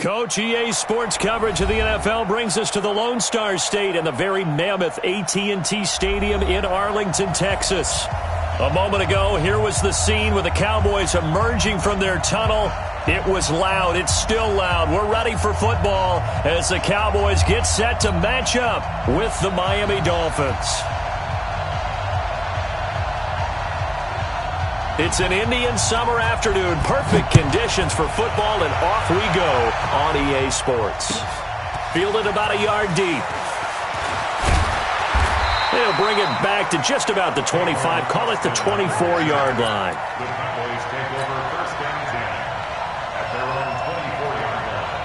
Coach, EA Sports coverage of the NFL brings us to the Lone Star State and the very mammoth AT&T Stadium in Arlington, Texas. A moment ago, here was the scene with the Cowboys emerging from their tunnel. It was loud. It's still loud. We're ready for football as the Cowboys get set to match up with the Miami Dolphins. It's an Indian summer afternoon. Perfect conditions for football, and off we go on EA Sports. Fielded about a yard deep. They'll bring it back to just about the 25. Call it the 24-yard line. The Cowboys take over first and 10 at their own 24-yard line.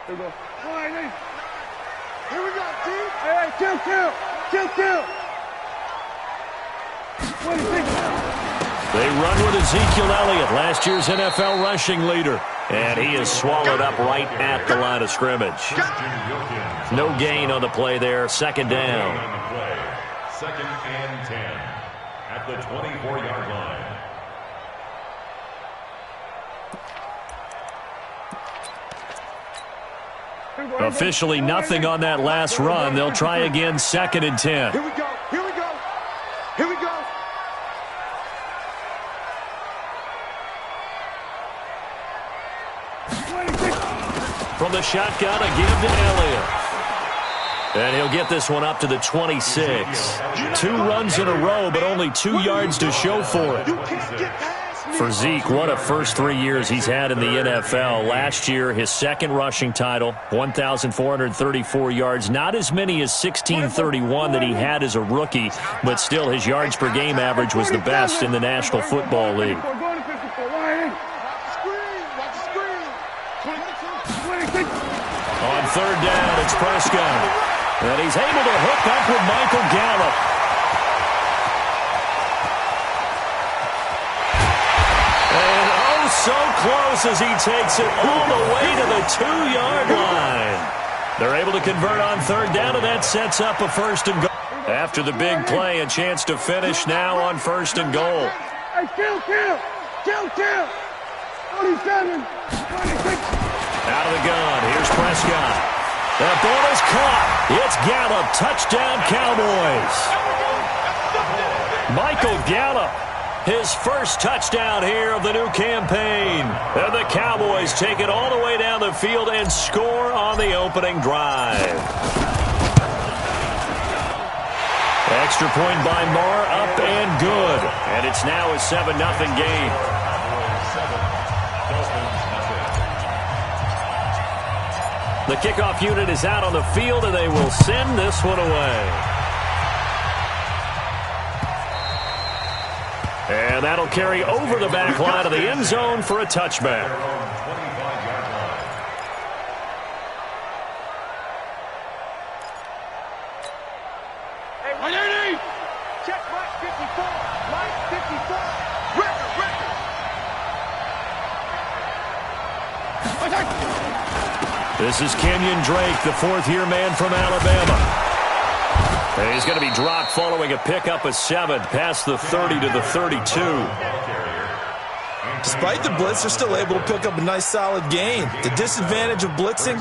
Here we go. All right, here we go, team. Hey, kill. 26. They run with Ezekiel Elliott, last year's NFL rushing leader. And he is swallowed up right at the line of scrimmage. No gain on the play there. Second down. Second and 10 at the 24-yard line. Officially nothing on that last run. They'll try again, second and 10. Here we go. From the shotgun, a give to Elliott. And he'll get this one up to the 26. 2 runs in a row, but only 2 yards to show for it. For Zeke, what a first 3 years he's had in the NFL. Last year, his second rushing title, 1,434 yards. Not as many as 1,631 that he had as a rookie, but still his yards per game average was the best in the National Football League. On third down, it's Prescott. And he's able to hook up with Michael Gallup. And oh, so close as he takes it all the way to the 2-yard line. They're able to convert on third down, and that sets up a first and goal. After the big play, a chance to finish now on first and goal. Hey, kill. 27, 26. Out of the gun, here's Prescott. That ball is caught. It's Gallup. Touchdown, Cowboys. Michael Gallup, his first touchdown here of the new campaign. And the Cowboys take it all the way down the field and score on the opening drive. Extra point by Marr, up and good. And it's now a 7-0 game. The kickoff unit is out on the field, and they will send this one away. And that'll carry over the back line of the end zone for a touchback. Hey, Ready? Check Mike 54. Mike 54. This is Kenyon Drake, the fourth-year man from Alabama. And he's going to be dropped following a pickup of 7 past the 30 to the 32. Despite the blitz, they're still able to pick up a nice solid gain. The disadvantage of blitzing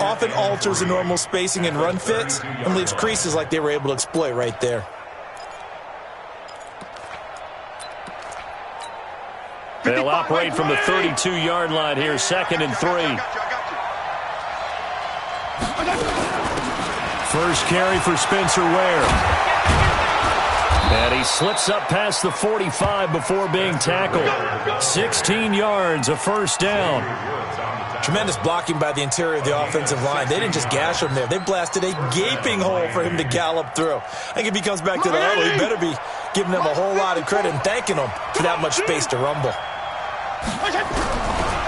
often alters the normal spacing and run fits and leaves creases like they were able to exploit right there. They'll operate from the 32-yard line here, 2nd and 3. First carry for Spencer Ware. And he slips up past the 45 before being tackled. 16 yards, a first down. Tremendous blocking by the interior of the offensive line. They didn't just gash him there. They blasted a gaping hole for him to gallop through. I think if he comes back to the huddle, he better be giving them a whole lot of credit and thanking them for that much space to rumble.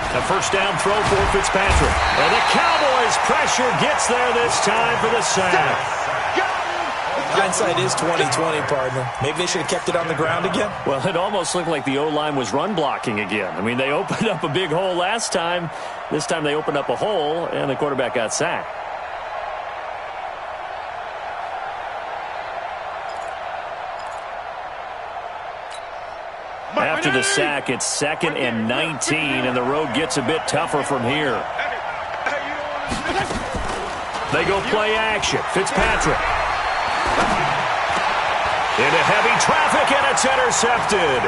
A first down throw for Fitzpatrick. And the Cowboys' pressure gets there this time for the sack. Hindsight is 20/20, partner. Maybe they should have kept it on the ground again. Well, it almost looked like the O-line was run blocking again. I mean, they opened up a big hole last time. This time they opened up a hole, and the quarterback got sacked. After the sack, it's 2nd and 19, and the road gets a bit tougher from here. They go play action. Fitzpatrick. Into heavy traffic, and it's intercepted.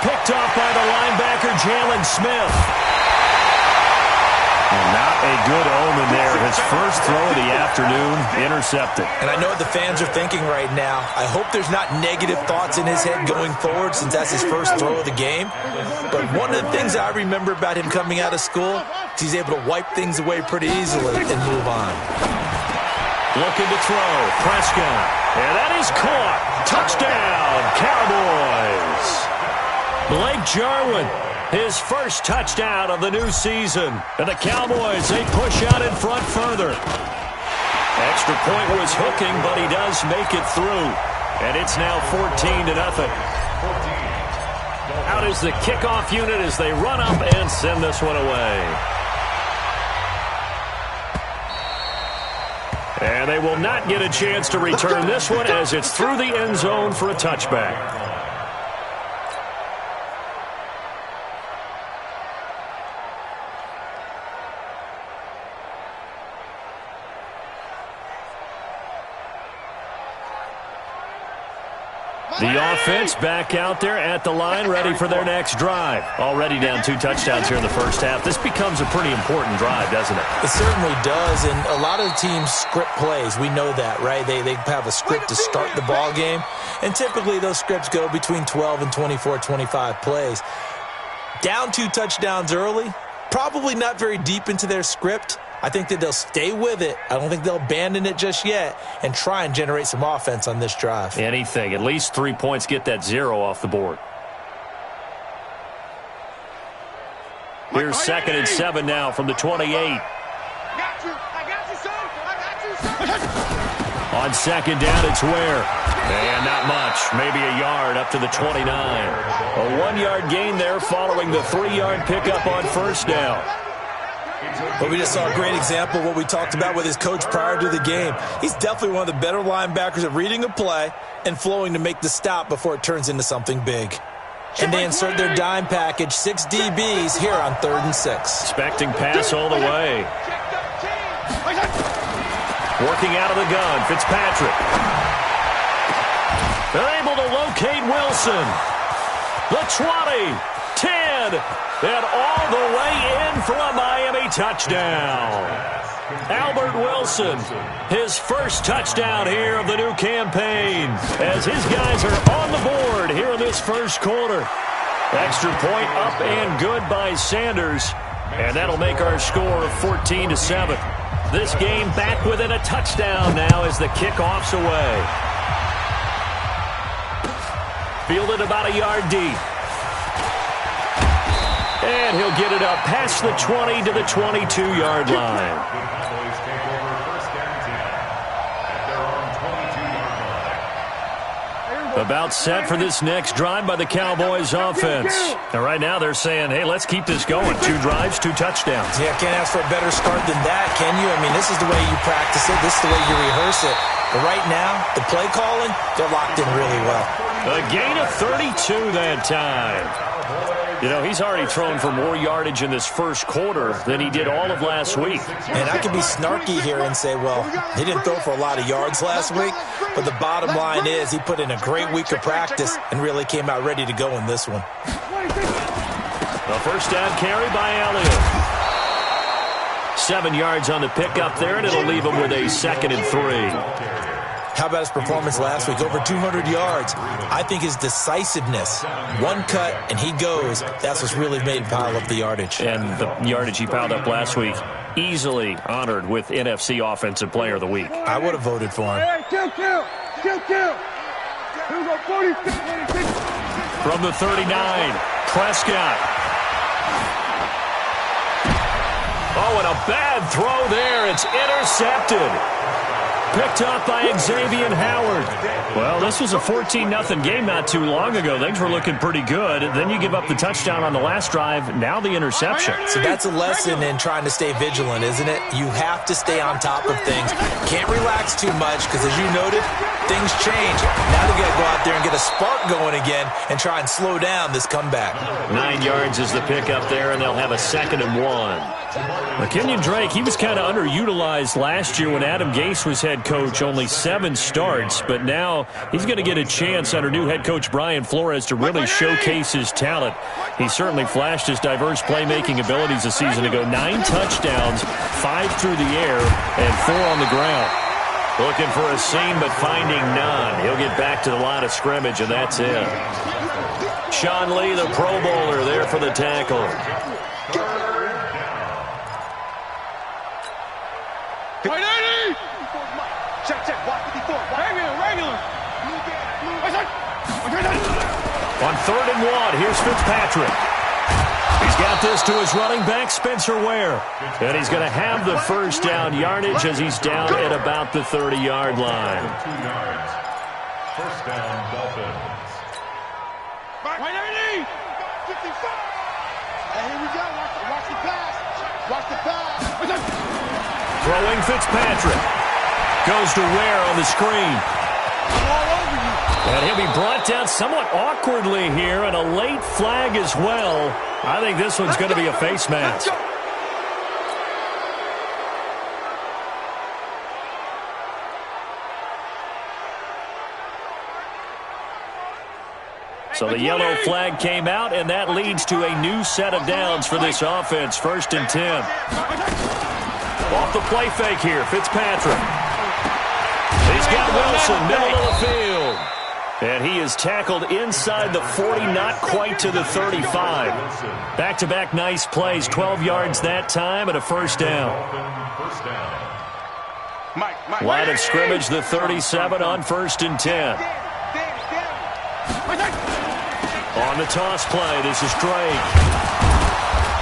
Picked off by the linebacker, Jalen Smith. And not a good omen there. His first throw of the afternoon, intercepted. And I know what the fans are thinking right now. I hope there's not negative thoughts in his head going forward since that's his first throw of the game. But one of the things I remember about him coming out of school is he's able to wipe things away pretty easily and move on. Looking to throw. Prescott. And that is caught. Touchdown, Cowboys. Blake Jarwin, his first touchdown of the new season. And the Cowboys, they push out in front further. Extra point was hooking, but he does make it through. And it's now 14-0. Out is the kickoff unit as they run up and send this one away. And they will not get a chance to return this one as it's through the end zone for a touchback. The offense back out there at the line, ready for their next drive. Already down 2 touchdowns here in the first half. This becomes a pretty important drive, doesn't it? It certainly does, and a lot of teams script plays. We know that, right? They have a script to start the ball game, and typically those scripts go between 12 and 24, 25 plays. Down 2 touchdowns early, probably not very deep into their script. I think that they'll stay with it. I don't think they'll abandon it just yet and try and generate some offense on this drive. Anything. At least 3 points, get that 0 off the board. Here's 2nd and 7 now from the 28. I got you, son. I got you, son. On 2nd down, it's Ware. And not much. Maybe a yard up to the 29. A 1-yard gain there following the 3-yard pickup on first down. But we just saw a great example of what we talked about with his coach prior to the game. He's definitely one of the better linebackers at reading a play and flowing to make the stop before it turns into something big. And they insert their dime package, 6 DBs here on 3rd and 6. Expecting pass all the way. Working out of the gun, Fitzpatrick. They're able to locate Wilson. The 20, 10, and all the way in for a Miami touchdown. Albert Wilson, his first touchdown here of the new campaign, as his guys are on the board here in this first quarter. Extra point up and good by Sanders, and that'll make our score 14-7. This game back within a touchdown now as the kickoff's away. Fielded about a yard deep. And he'll get it up past the 20 to the 22-yard line. The Cowboys take over first down 10 at their own 22-yard line. About set for this next drive by the Cowboys offense. And right now they're saying, hey, let's keep this going. 2 drives, 2 touchdowns. Yeah, can't ask for a better start than that, can you? I mean, this is the way you practice it. This is the way you rehearse it. But right now, the play calling, they're locked in really well. A gain of 32 that time. You know, he's already thrown for more yardage in this first quarter than he did all of last week. And I can be snarky here and say, well, he didn't throw for a lot of yards last week, but the bottom line is he put in a great week of practice and really came out ready to go in this one. A first down carry by Elliott. 7 yards on the pickup there, and it'll leave him with a 2nd and 3. How about his performance last week? Over 200 yards. I think his decisiveness, one cut and he goes, that's what's really made him pile up the yardage. And the yardage he piled up last week, easily honored with NFC Offensive Player of the Week. I would have voted for him. Hey, kill. Here we go, 46. From the 39, Prescott. Oh, and a bad throw there. It's intercepted. Picked up by Xavier Howard. Well, this was a 14-0 game not too long ago. Things were looking pretty good. Then you give up the touchdown on the last drive. Now the interception. So that's a lesson in trying to stay vigilant, isn't it? You have to stay on top of things. Can't relax too much because, as you noted, things change. Now they got to go out there and get a spark going again and try and slow down this comeback. 9 yards is the pickup there, and they'll have a 2nd and 1. Kenyon Drake, he was kind of underutilized last year when Adam Gase was head coach. Only 7 starts, but now he's going to get a chance under new head coach Brian Flores to really showcase his talent. He certainly flashed his diverse playmaking abilities a season ago. 9 touchdowns, 5 through the air, and 4 on the ground. Looking for a seam, but finding none. He'll get back to the line of scrimmage, and that's it. Sean Lee, the Pro Bowler, there for the tackle. Check, 154. Regular. On 3rd and 1, here's Fitzpatrick. He's got this to his running back, Spencer Ware. And he's going to have the first down yardage as he's down at about the 30-yard line. 2 yards. First down, Dolphins. Hey, here we go. Watch the pass. Throwing Fitzpatrick. Goes to Ware on the screen. And he'll be brought down somewhat awkwardly here, and a late flag as well. I think this one's going to be a face mask. So the yellow flag came out, and that leads to a new set of downs for this offense. 1st and 10. Off the play fake here, Fitzpatrick. He's got Wilson, middle of the field. And he is tackled inside the 40, not quite to the 35. Back-to-back nice plays, 12 yards that time, and a first down. Line of scrimmage, the 37 on 1st and 10. On the toss play, this is Drake.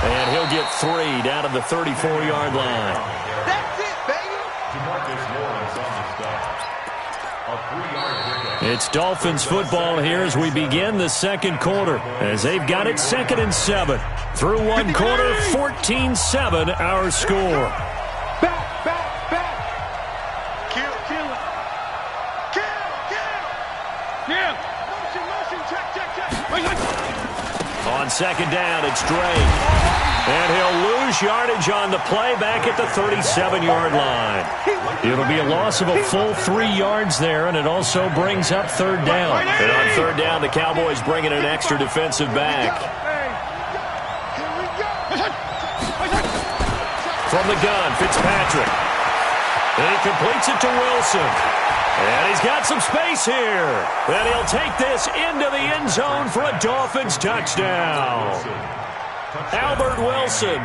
And he'll get 3 down to the 34-yard line. That's it, baby. It's Dolphins football here as we begin the second quarter, as they've got it 2nd and 7. Through one quarter, 14-7 our score. Back. Kill. Motion, check. On 2nd down, it's Drake. And he'll lose yardage on the play back at the 37-yard line. It'll be a loss of a full 3 yards there, and it also brings up 3rd down. And on 3rd down, the Cowboys bring in an extra defensive back. From the gun, Fitzpatrick. And he completes it to Wilson. And he's got some space here. And he'll take this into the end zone for a Dolphins touchdown. Albert Wilson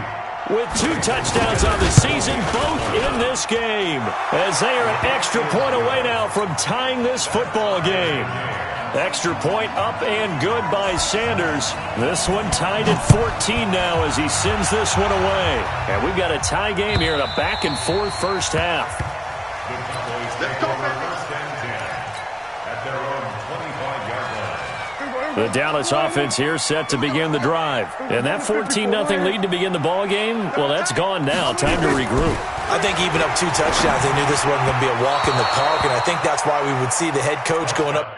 with 2 touchdowns on the season, both in this game, as they are an extra point away now from tying this football game. Extra point up and good by Sanders. This one tied at 14 now as he sends this one away. And we've got a tie game here in a back-and-forth first half. The Cowboys take over first and 10 at their own 25-yard line. The Dallas offense here set to begin the drive. And that 14-0 lead to begin the ball game, well, that's gone now. Time to regroup. I think even up 2 touchdowns, they knew this wasn't going to be a walk in the park, and I think that's why we would see the head coach going up.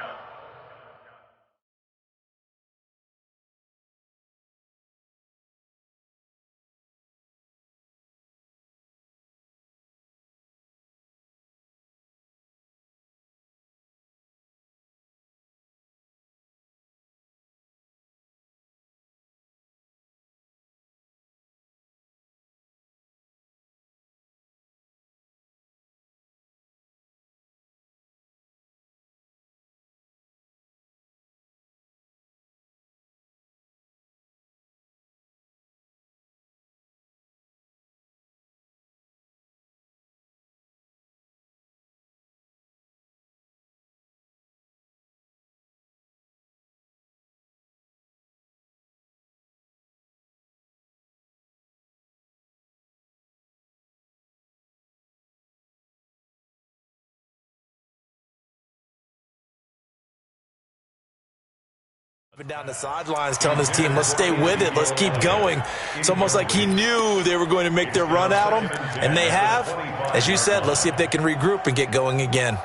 Down the sidelines telling his team, let's stay with it, let's keep going. It's almost like he knew they were going to make their run at him, and they have. As you said, let's see if they can regroup and get going again.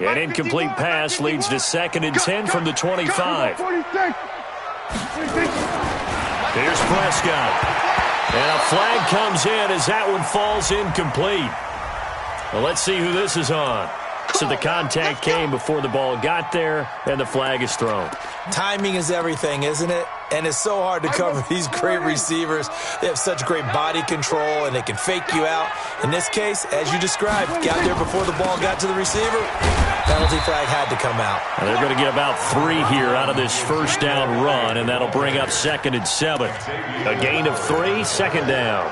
An incomplete pass leads to 2nd and 10 from the 25. Here's Prescott. And a flag comes in as that one falls incomplete. Well, let's see who this is on. So the contact came before the ball got there, and the flag is thrown. Timing is everything, isn't it? And it's so hard to cover these great receivers. They have such great body control, and they can fake you out. In this case, as you described, got there before the ball got to the receiver. Penalty flag had to come out. And they're going to get about 3 here out of this first down run, and that'll bring up 2nd and 7. A gain of 3, 2nd down.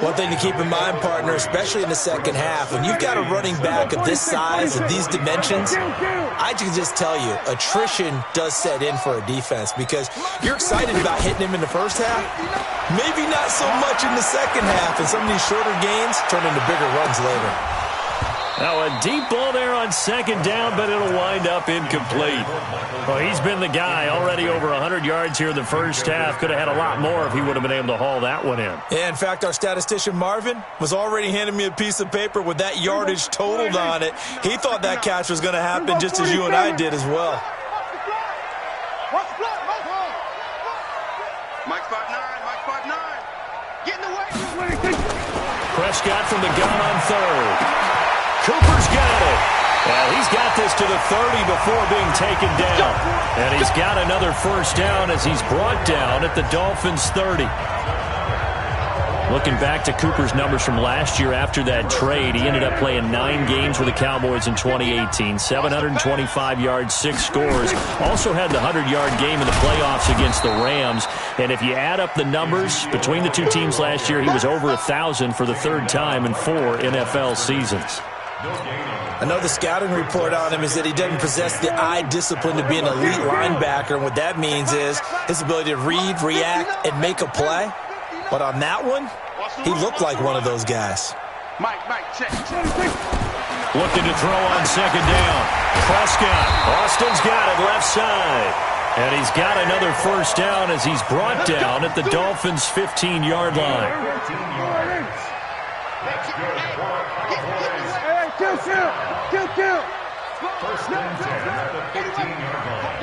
One thing to keep in mind, partner, especially in the second half, when you've got a running back of this size and these dimensions, I can just tell you, attrition does set in for a defense because you're excited about hitting him in the first half, maybe not so much in the second half, and some of these shorter gains turn into bigger runs later. Now a deep ball there on 2nd down, but it'll wind up incomplete. Well, he's been the guy already over 100 yards here in the first half. Could have had a lot more if he would have been able to haul that one in. Yeah, in fact, our statistician Marvin was already handing me a piece of paper with that yardage totaled on it. He thought that catch was going to happen just as you and I did as well. Mike 5'9", Mike 5'9". Get in the way. Prescott from the gun on 3rd. Cooper's got it. And he's got this to the 30 before being taken down. And he's got another first down as he's brought down at the Dolphins' 30. Looking back to Cooper's numbers from last year after that trade, he ended up playing 9 games with the Cowboys in 2018, 725 yards, 6 scores. Also had the 100-yard game in the playoffs against the Rams. And if you add up the numbers between the two teams last year, he was over 1,000 for the 3rd time in 4 NFL seasons. I know the scouting report on him is that he doesn't possess the eye discipline to be an elite linebacker. And what that means is his ability to read, react, and make a play. But on that one, he looked like one of those guys. Mike, check. Looking to throw on 2nd down. Prescott. Austin's got it left side. And he's got another first down as he's brought down at the Dolphins' 15-yard line. Kill. First and 10 at the 15-yard line.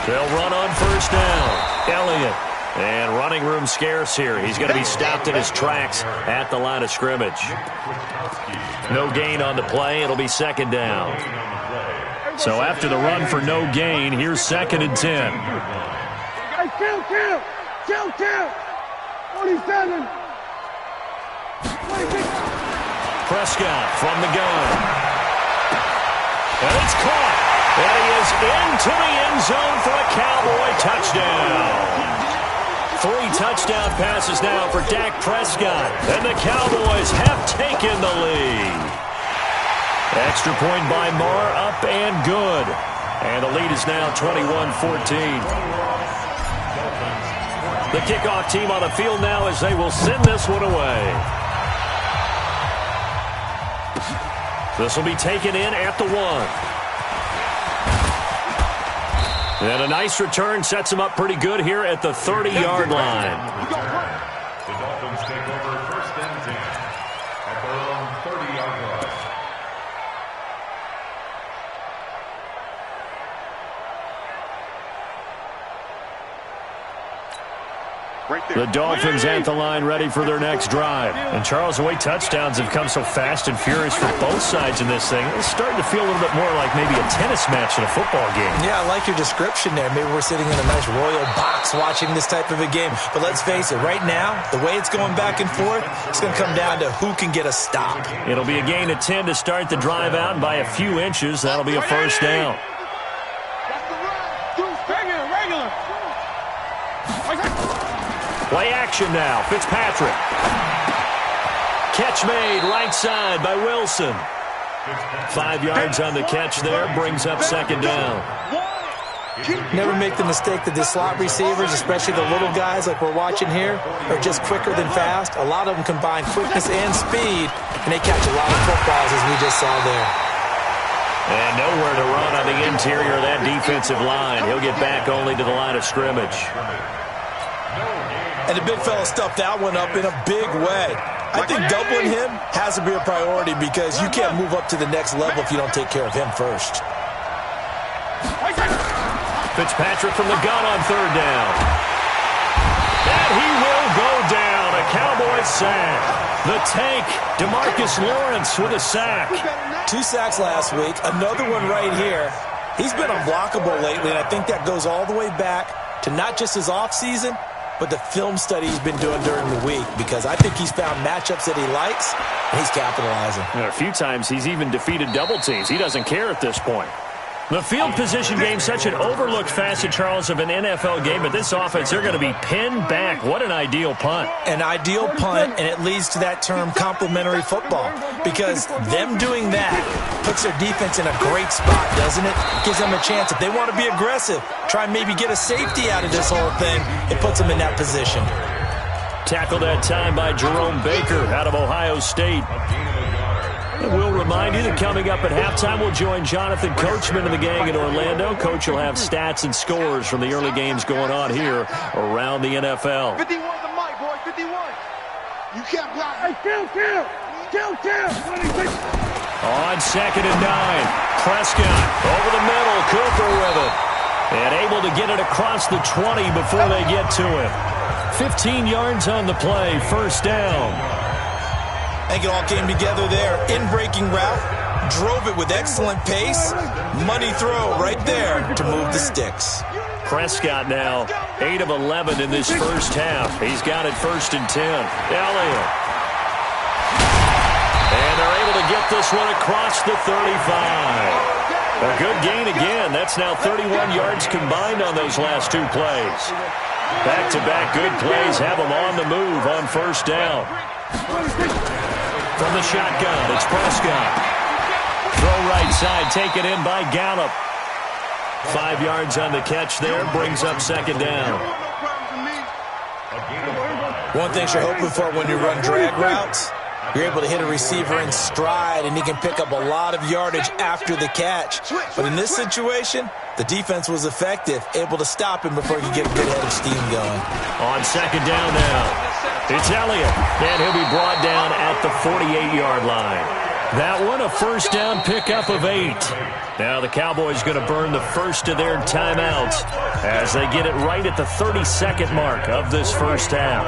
They'll run on first down. Elliott. And running room scarce here. He's going to be stopped in his tracks at the line of scrimmage. No gain on the play. It'll be 2nd down. So after the run for no gain, here's 2nd and 10. Kill. 47. Prescott from the gun. And it's caught. And he is into the end zone for a Cowboy touchdown. 3 touchdown passes now for Dak Prescott. And the Cowboys have taken the lead. Extra point by Marr, up and good. And the lead is now 21-14. The kickoff team on the field now as they will send this one away. This will be taken in at the 1. And a nice return sets him up pretty good here at the 30-yard line. The Dolphins take over first and 10 at their own 30-yard line. The Dolphins at the line ready for their next drive. And Charles, the way touchdowns have come so fast and furious for both sides in this thing, it's starting to feel a little bit more like maybe a tennis match in a football game. Yeah, I like your description there. Maybe we're sitting in a nice royal box watching this type of a game. But let's face it, right now, the way it's going back and forth, it's going to come down to who can get a stop. It'll be a gain of 10 to start the drive out, and by a few inches, that'll be a first down. Play action now. Fitzpatrick. Catch made right side by Wilson. 5 yards on the catch there. Brings up second down. Never make the mistake that the slot receivers, especially the little guys like we're watching here, are just quicker than fast. A lot of them combine quickness and speed, and they catch a lot of footballs as we just saw there. And nowhere to run on the interior of that defensive line. He'll get back only to the line of scrimmage. And the big fella stuffed that one up in a big way. I think doubling him has to be a priority because you can't move up to the next level if you don't take care of him first. Fitzpatrick from the gun on third down. And he will go down. A Cowboys sack. The tank, DeMarcus Lawrence with a sack. 2 sacks last week. Another one right here. He's been unblockable lately, and I think that goes all the way back to not just his offseason, but the film study he's been doing during the week, because I think he's found matchups that he likes, and he's capitalizing. A few times he's even defeated double teams. He doesn't care at this point. The field position game, such an overlooked facet, Charles, of an NFL game, but this offense, they're going to be pinned back. What an ideal punt. An ideal punt, and it leads to that term complementary football, because them doing that puts their defense in a great spot, doesn't it? Gives them a chance. If they want to be aggressive, try and maybe get a safety out of this whole thing, it puts them in that position. Tackled that time by Jerome Baker out of Ohio State. And we'll remind you that coming up at halftime, we'll join Jonathan Coachman and the gang in Orlando. Coach will have stats and scores from the early games going on here around the NFL. 51 the mic, boy, 51. You can't block. Hey, kill. On second and 9, Prescott over the middle, Cooper with it. And able to get it across the 20 before they get to him. 15 yards on the play, first down. I think it all came together there. In-breaking route, drove it with excellent pace. Money throw right there to move the sticks. Prescott now 8 of 11 in this first half. He's got it first and 10. Elliott. And they're able to get this one across the 35. A good gain again. That's now 31 yards combined on those last 2 plays. Back-to-back good plays have them on the move on first down. From the shotgun, it's Prescott. Throw right side, taken in by Gallup. 5 yards on the catch there, brings up second down. One thing you're hoping for when you run drag routes, you're able to hit a receiver in stride, and he can pick up a lot of yardage after the catch. But in this situation, the defense was effective, able to stop him before he could get a good head of steam going. On second down now, it's Elliott, and he'll be brought down at the 48-yard line. That one, a first down pickup of 8. Now the Cowboys going to burn the first of their timeouts as they get it right at the 32nd mark of this first half.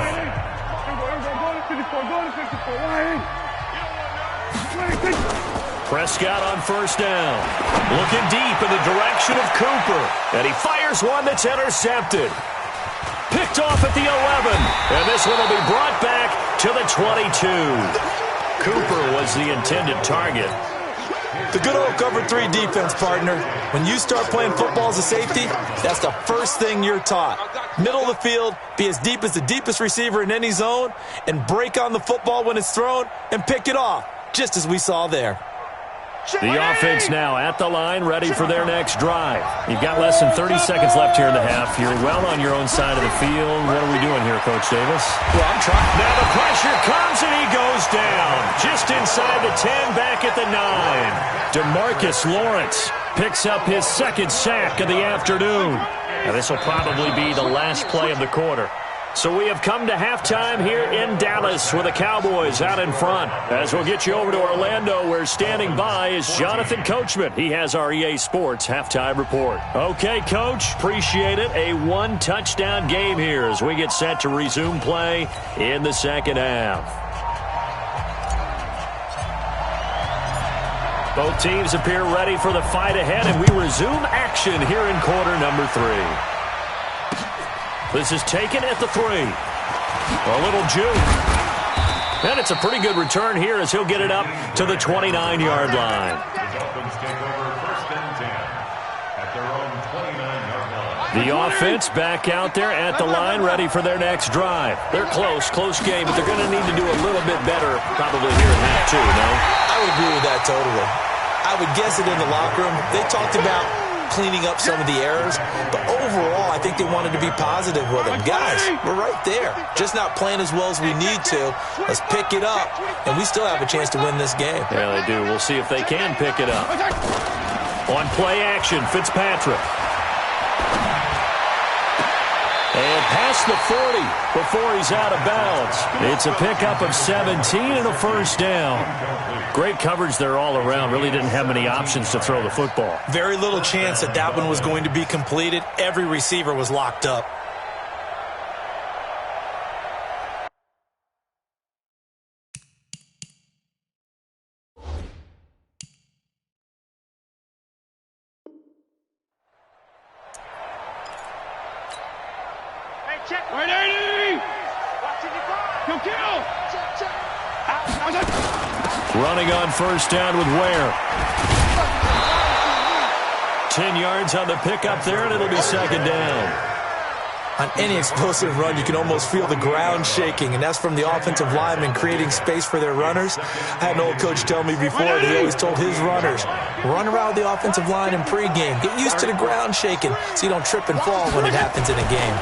Prescott on first down. Looking deep in the direction of Cooper. And he fires one that's intercepted. Picked off at the 11. And this one will be brought back to the 22. Cooper was the intended target. The good old cover 3 defense, partner. When you start playing football as a safety, that's the first thing you're taught. Middle of the field, be as deep as the deepest receiver in any zone, and break on the football when it's thrown and pick it off, just as we saw there. The offense now at the line, ready for their next drive. You've got less than 30 seconds left here in the half. You're well on your own side of the field. What are we doing here, Coach Davis? Well, I'm trying. Now the pressure comes, and he goes down. Just inside the 10, back at the 9. DeMarcus Lawrence picks up his second sack of the afternoon. Now this will probably be the last play of the quarter. So we have come to halftime here in Dallas with the Cowboys out in front. As we'll get you over to Orlando, where standing by is Jonathan Coachman. He has our EA Sports halftime report. Okay, Coach, appreciate it. A one-touchdown game here as we get set to resume play in the second half. Both teams appear ready for the fight ahead, and we resume action here in quarter number 3. This is taken at the 3. A little juke. And it's a pretty good return here as he'll get it up to the 29-yard line. The offense back out there at the line, ready for their next drive. They're close game, but they're going to need to do a little bit better probably here in half 2, no? I would agree with that totally. I would guess it in the locker room. They talked about cleaning up some of the errors, but overall, I think they wanted to be positive with them. Guys, we're right there. Just not playing as well as we need to. Let's pick it up, and we still have a chance to win this game. Yeah, they do. We'll see if they can pick it up. On play action, Fitzpatrick. And past the 40 before he's out of bounds. It's a pickup of 17 and a first down. Great coverage there all around. Really didn't have many options to throw the football. Very little chance that that one was going to be completed. Every receiver was locked up. Running on first down with Ware. 10 yards on the pickup there, and it'll be second down. On any explosive run, you can almost feel the ground shaking, and that's from the offensive linemen creating space for their runners. I had an old coach tell me before that he always told his runners, run around the offensive line in pregame. Get used to the ground shaking so you don't trip and fall when it happens in a game.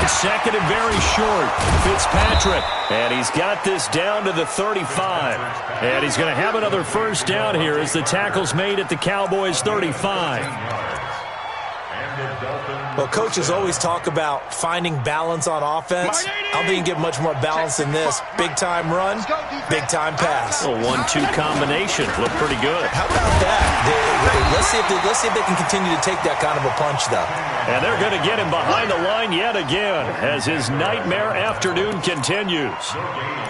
On second and very short, Fitzpatrick. And he's got this down to the 35. And he's going to have another first down here as the tackle's made at the Cowboys' 35. Well, coaches always talk about finding balance on offense. I don't think you can get much more balance than this. Big-time run, big-time pass. A 1-2 combination. Looked pretty good. How about that? Let's see if they can continue to take that kind of a punch, though. And they're going to get him behind the line yet again as his nightmare afternoon continues.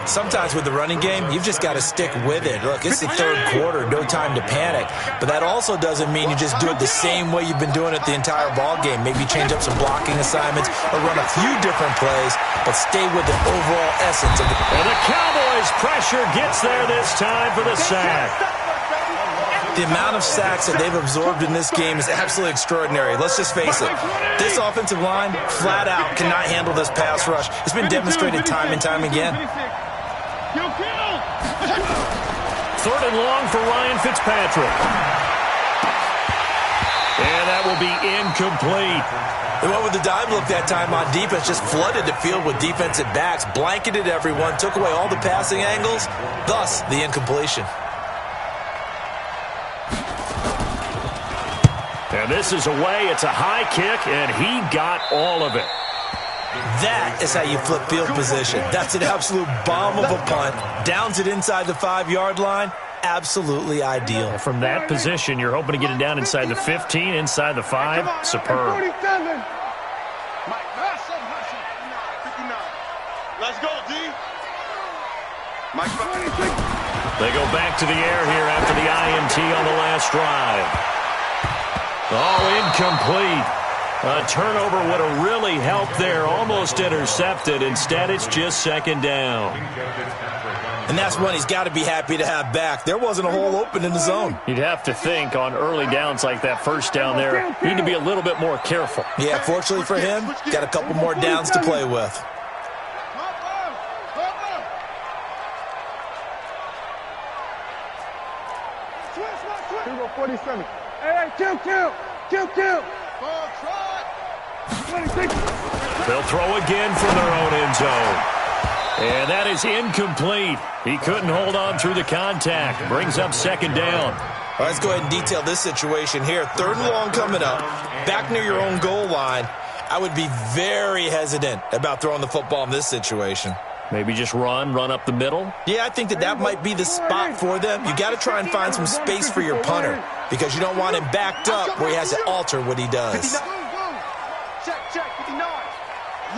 Sometimes with the running game, you've just got to stick with it. Look, it's the third quarter, no time to panic. But that also doesn't mean you just do it the same way you've been doing it the entire ball game. Maybe change up some blocking assignments or run a few different plays, but stay with the overall essence of the... And the Cowboys' pressure gets there this time for the sack. The amount of sacks that they've absorbed in this game is absolutely extraordinary. Let's just face it. This offensive line, flat out, cannot handle this pass rush. It's been demonstrated time and time again. Third and long for Ryan Fitzpatrick. And that will be incomplete. They went with the dive look that time on defense, just flooded the field with defensive backs, blanketed everyone, took away all the passing angles, thus the incompletion. And this is away. It's a high kick, and he got all of it. That is how you flip field position. That's an absolute bomb of a punt. Downs it inside the 5-yard line. Absolutely ideal. From that position, you're hoping to get it down inside the 15, inside the 5. Superb. Let's go, D. They go back to the air here after the INT on the last drive. Oh, incomplete. A turnover would have really helped there. Almost intercepted. Instead, it's just second down. And that's one he's got to be happy to have back. There wasn't a hole open in the zone. You'd have to think on early downs like that first down there, need to be a little bit more careful. Yeah, fortunately for him, got a couple more downs to play with. Here we go, 47. Hey, kill. Ball, try. 26. They'll throw again from their own end zone. And that is incomplete. He couldn't hold on through the contact. Brings up second down. All right, let's go ahead and detail this situation here. 3rd and long coming up. Back near your own goal line. I would be very hesitant about throwing the football in this situation. Maybe just run up the middle. Yeah, I think that might be the spot for them. You got to try and find some space for your punter because you don't want him backed up where he has to alter what he does. Check, 59.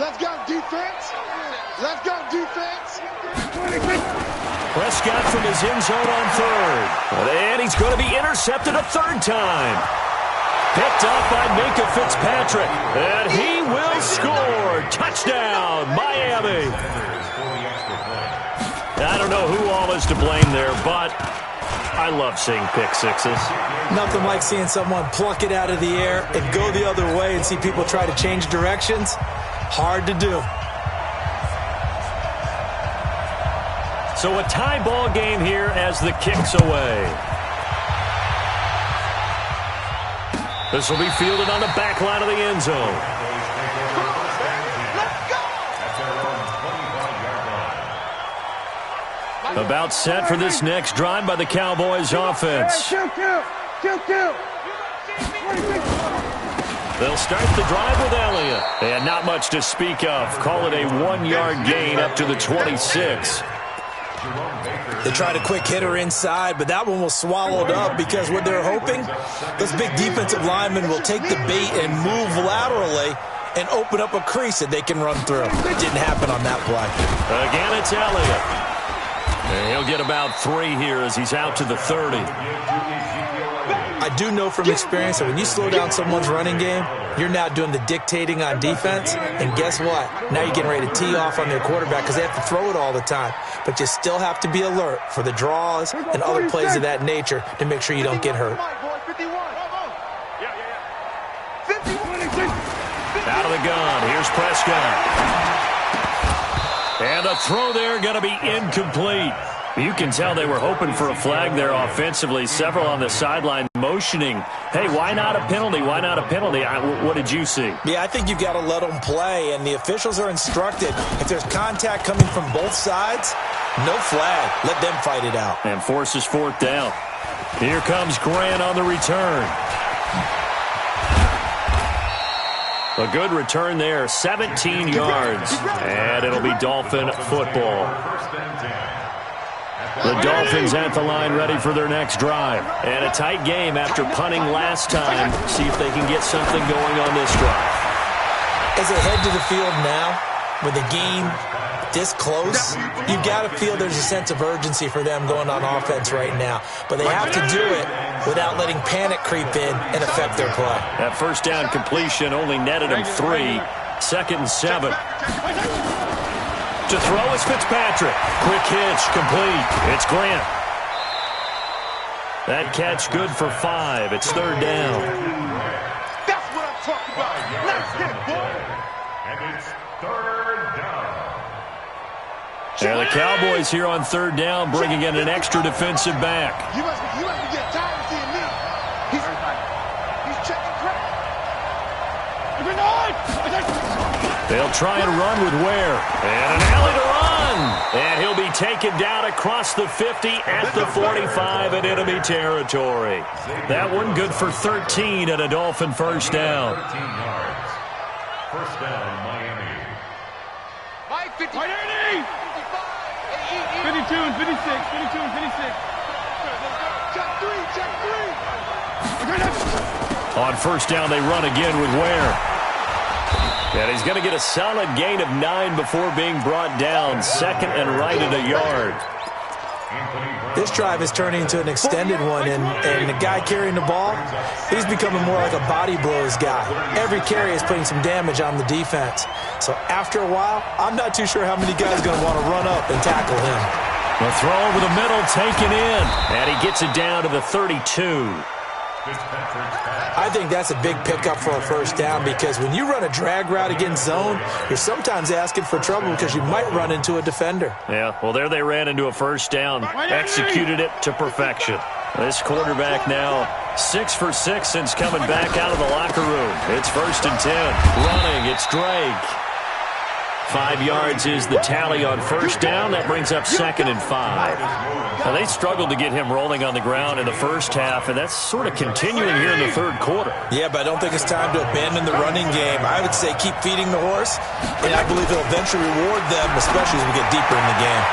Let's go, defense. Prescott from his end zone on 3rd. And he's going to be intercepted a 3rd time. Picked up by Minka Fitzpatrick. And he will score. Touchdown, Miami. I don't know who all is to blame there, but I love seeing pick sixes. Nothing like seeing someone pluck it out of the air and go the other way and see people try to change directions. Hard to do. So a tie ball game here as the kick's away. This will be fielded on the back line of the end zone. About set for this next drive by the Cowboys offense. Kill. They'll start the drive with Elliott. And not much to speak of. Call it a 1-yard gain up to the 26. They tried a quick hitter inside, but that one was swallowed up because what they're hoping, those big defensive linemen will take the bait and move laterally and open up a crease that they can run through. It didn't happen on that play. Again, it's Elliott. And he'll get about 3 here as he's out to the 30. I do know from experience that when you slow down someone's running game, you're now doing the dictating on defense. And guess what? Now you're getting ready to tee off on their quarterback because they have to throw it all the time. But you still have to be alert for the draws and other plays of that nature to make sure you don't get hurt. Out of the gun. Here's Prescott. And a throw there going to be incomplete. You can tell they were hoping for a flag there offensively. Several on the sideline motioning, hey, why not a penalty? Why not a penalty? What did you see? Yeah, I think you've got to let them play, and the officials are instructed. If there's contact coming from both sides, no flag. Let them fight it out. And forces 4th down. Here comes Grant on the return. A good return there, 17 yards. And it'll be Dolphin football. The Dolphins at the line ready for their next drive. And a tight game after punting last time. See if they can get something going on this drive. As they head to the field now, with the game this close, you've got to feel there's a sense of urgency for them going on offense right now. But they have to do it without letting panic creep in and affect their play. That first down completion only netted them 3. 2nd and 7. To throw is Fitzpatrick. Quick hitch, complete. It's Grant. That catch good for 5. It's 3rd down. That's what I'm talking about. Nice hit, boy. And it's 3rd down. And the Cowboys here on 3rd down, bringing in an extra defensive back. You must be getting tired of seeing me. He's checking crap. They'll try and run with Ware. And an alley to run. And he'll be taken down across the 50 at the 45 in enemy territory. That one good for 13 and a Dolphin first down. 13 yards. First down, Miami. Mike, 50. 52 and 56. 52 and 56. Check 3. On first down, they run again with Ware. And he's going to get a solid gain of 9 before being brought down. 2nd and right at a yard. This drive is turning into an extended one, and the guy carrying the ball, he's becoming more like a body blows guy. Every carry is putting some damage on the defense. So after a while, I'm not too sure how many guys are going to want to run up and tackle him. The throw over the middle, taken in. And he gets it down to the 32. I think that's a big pickup for a first down because when you run a drag route against zone, you're sometimes asking for trouble because you might run into a defender. Yeah, well, there they ran into a first down, executed it to perfection. This quarterback now 6 for 6 since coming back out of the locker room. It's 1st and 10. Running, it's Drake. 5 yards is the tally on 1st down. That brings up 2nd and 5. Now, they struggled to get him rolling on the ground in the first half, and that's sort of continuing here in the 3rd quarter. Yeah, but I don't think it's time to abandon the running game. I would say keep feeding the horse, and I believe he'll eventually reward them, especially as we get deeper in the game.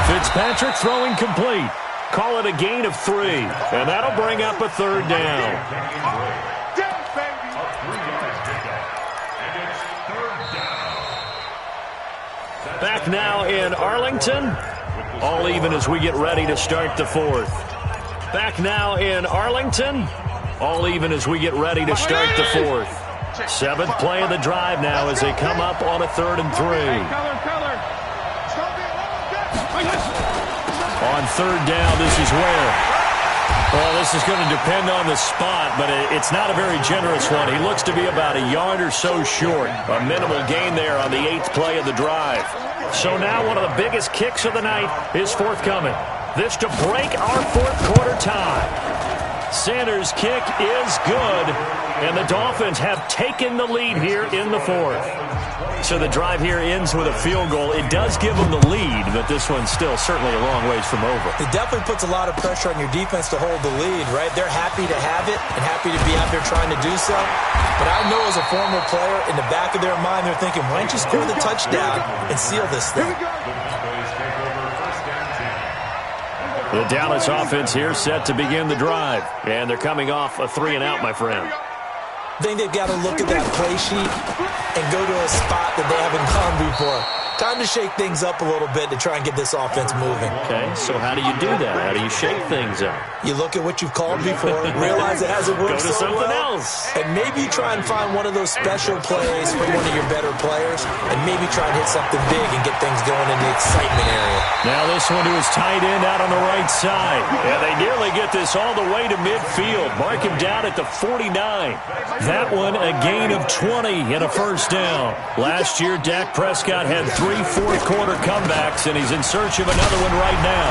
Fitzpatrick throwing complete. Call it a gain of 3, and that'll bring up a 3rd down. Back now in Arlington. All even as we get ready to start the 4th. Back now in Arlington. All even as we get ready to start the 4th. 7th play of the drive now as they come up on a 3rd and 3. On 3rd down, this is where... Well, this is going to depend on the spot, but it's not a very generous one. He looks to be about a yard or so short. A minimal gain there on the 8th play of the drive. So now one of the biggest kicks of the night is forthcoming. This to break our 4th quarter tie. Sanders' kick is good, and the Dolphins have taken the lead here in the 4th. So the drive here ends with a field goal. It does give them the lead, but this one's still certainly a long ways from over. It definitely puts a lot of pressure on your defense to hold the lead, right? They're happy to have it and happy to be out there trying to do so. But I know as a former player, in the back of their mind, they're thinking, why don't you score the touchdown and seal this thing? The Dallas offense here set to begin the drive. And they're coming off a 3-and-out, my friend. I think they've got to look at that play sheet and go to a spot that they haven't gone before. Time to shake things up a little bit to try and get this offense moving. Okay, so how do you do that? How do you shake things up? You look at what you've called before, realize it hasn't worked Go to so something well, else. and maybe try and find one of those special plays from one of your better players, and maybe try and hit something big and get things going in the excitement area. Now this one to his tight end out on the right side. And they nearly get this all the way to midfield. Mark him down at the 49. That one a gain of 20 and a 1st down. Last year, Dak Prescott had 3 fourth-quarter comebacks, and he's in search of another one right now.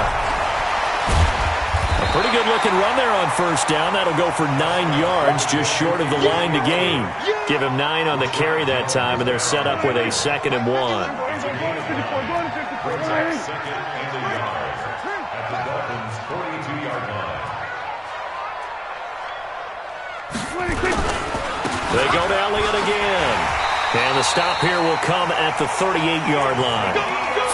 A pretty good-looking run there on 1st down. That'll go for 9 yards, just short of the line to gain. Give him 9 on the carry that time, and they're set up with a 2nd and 1. They go to Elliott again. And the stop here will come at the 38-yard line.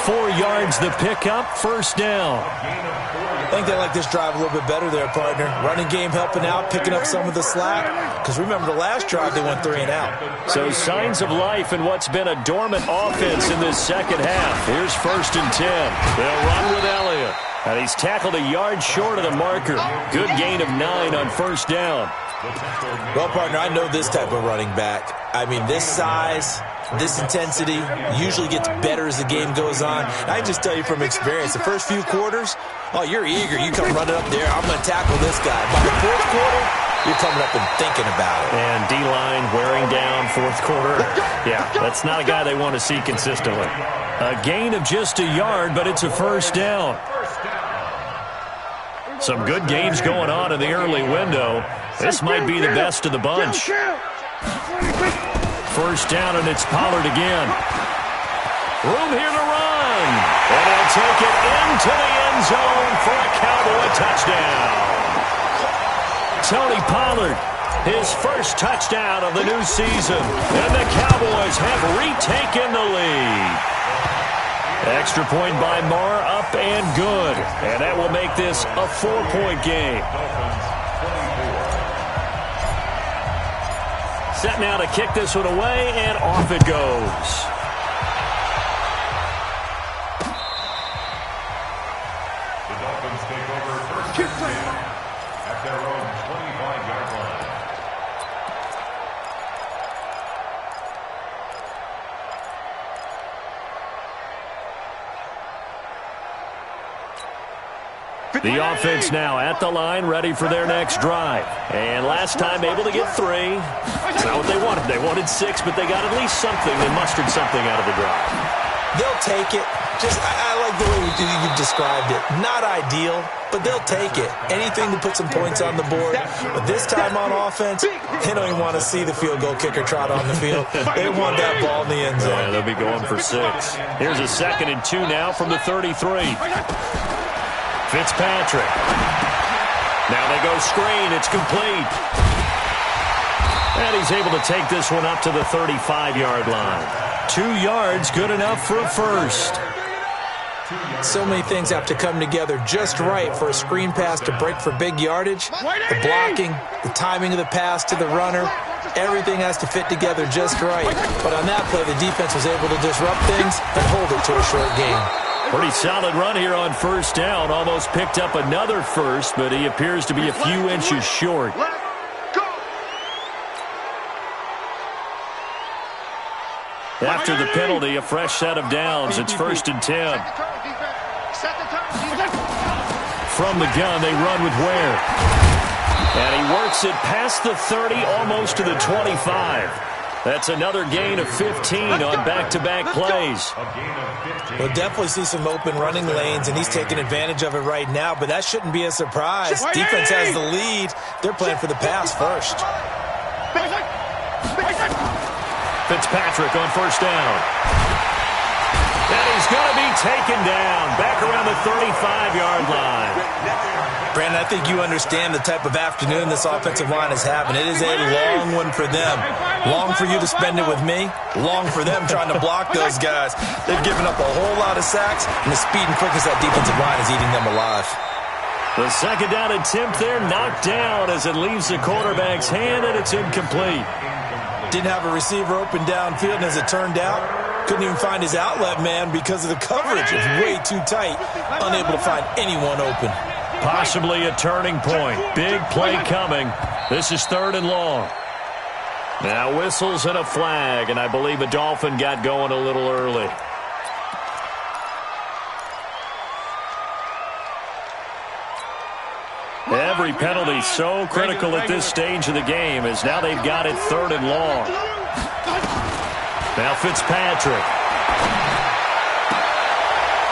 4 yards the pickup, 1st down. I think they like this drive a little bit better there, partner. Running game helping out, picking up some of the slack. Because remember, the last drive they went 3-and-out. So signs of life in what's been a dormant offense in this 2nd half. Here's 1st and 10. They'll run with Elliott. And he's tackled a yard short of the marker. Good gain of 9 on 1st down. Well, partner, I know this type of running back. I mean, this size, this intensity usually gets better as the game goes on. I can just tell you from experience, the first few quarters, oh, you're eager. You come running up there, I'm going to tackle this guy. By the 4th quarter, you're coming up and thinking about it. And D-line wearing down 4th quarter. Yeah, that's not a guy they want to see consistently. A gain of just a yard, but it's a 1st down. Some good games going on in the early window. This might be the best of the bunch. 1st down, and it's Pollard again. Room here to run. And he'll take it into the end zone for a Cowboy touchdown. Tony Pollard, his first touchdown of the new season. And the Cowboys have retaken the lead. Extra point by Marr, up and good. And that will make this a 4-point game. Set now to kick this one away, and off it goes. The Dolphins take over 1st and 10 at their own 25-yard line. The offense now at the line, ready for their next drive. And last time able to get 3. That's not what they wanted. They wanted 6, but they got at least something. They mustered something out of the drive. They'll take it. I like the way you've described it. Not ideal, but they'll take it. Anything to put some points on the board. But this time on offense, they don't even want to see the field goal kicker trot on the field. They want that ball in the end zone. Yeah, they'll be going for 6. Here's a 2nd and 2 now from the 33. Fitzpatrick. Now they go screen. It's complete. And he's able to take this one up to the 35-yard line. 2 yards, good enough for a first. So many things have to come together just right for a screen pass to break for big yardage. The blocking, the timing of the pass to the runner, everything has to fit together just right. But on that play, the defense was able to disrupt things and hold it to a short gain. Pretty solid run here on first down. Almost picked up another first, but he appears to be a few inches short. After the penalty, a fresh set of downs. It's 1st and 10. From the gun, they run with Ware. And he works it past the 30, almost to the 25. That's another gain of 15 on back-to-back plays. We'll definitely see some open running lanes, and he's taking advantage of it right now, but that shouldn't be a surprise. Defense has the lead. They're playing for the pass first. Fitzpatrick on first down. And he's going to be taken down back around the 35-yard line. Brandon, I think you understand the type of afternoon this offensive line is having. It is a long one for them. Long for you to spend it with me. Long for them trying to block those guys. They've given up a whole lot of sacks, and the speed and quickness of that defensive line is eating them alive. The 2nd down attempt there knocked down as it leaves the quarterback's hand, and it's incomplete. Didn't have a receiver open downfield, and as it turned out, couldn't even find his outlet man because of the coverage. It was way too tight, unable to find anyone open. Possibly a turning point. Big play coming. This is 3rd and long. Now whistles and a flag, and I believe a Dolphin got going a little early. Every penalty so critical at this stage of the game as now they've got it 3rd and long. Now Fitzpatrick.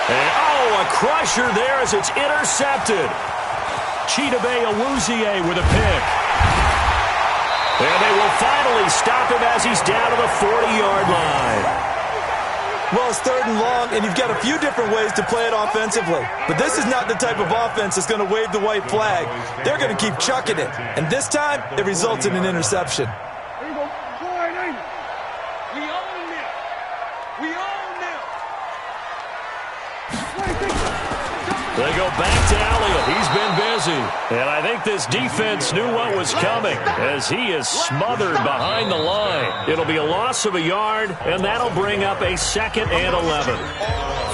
And, a crusher there as it's intercepted. Chidobe Awuzie with a pick. And they will finally stop him as he's down to the 40-yard line. Well, it's 3rd and long, and you've got a few different ways to play it offensively. But this is not the type of offense that's going to wave the white flag. They're going to keep chucking it. And this time, it results in an interception. There you go. Go ahead, Aiden. We own them. We own them. They go back to Elliott. He's been busy. And I think this defense knew what was coming as he is smothered behind the line. It'll be a loss of a yard, and that'll bring up a 2nd and 11.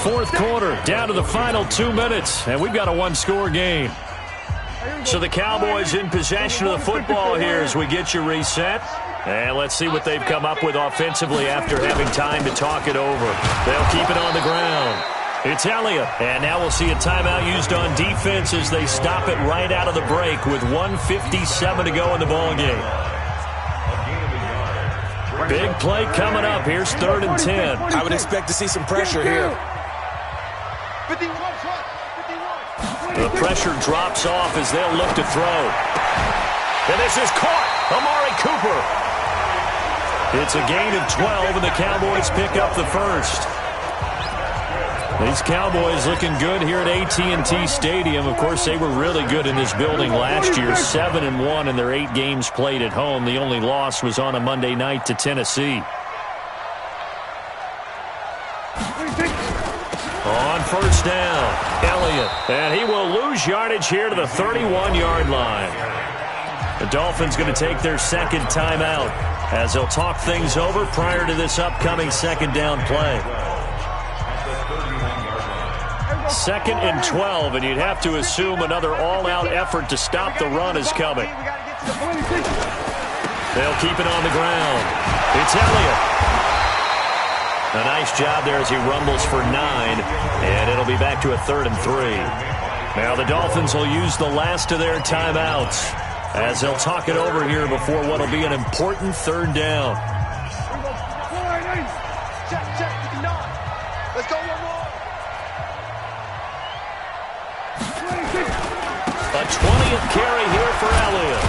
4th quarter, down to the final 2 minutes, and we've got a 1-score game. So the Cowboys in possession of the football here as we get you reset. And let's see what they've come up with offensively after having time to talk it over. They'll keep it on the ground. It's Elliott, and now we'll see a timeout used on defense as they stop it right out of the break with 1:57 to go in the ballgame. Big play coming up. Here's 3rd and 10. I would expect to see some pressure here. The pressure drops off as they'll look to throw. And this is caught. Amari Cooper. It's a gain of 12, and the Cowboys pick up the first. These Cowboys looking good here at AT&T Stadium. Of course, they were really good in this building last year. 7-1 in their 8 games played at home. The only loss was on a Monday night to Tennessee. On first down, Elliott. And he will lose yardage here to the 31-yard line. The Dolphins going to take their 2nd timeout as they'll talk things over prior to this upcoming 2nd down play. 2nd and 12, and you'd have to assume another all-out effort to stop the run is coming. They'll keep it on the ground. It's Elliott. A nice job there as he rumbles for 9, and it'll be back to a 3rd and 3. Now the Dolphins will use the last of their timeouts as they'll talk it over here before what will be an important 3rd down. 20th carry here for Elliott.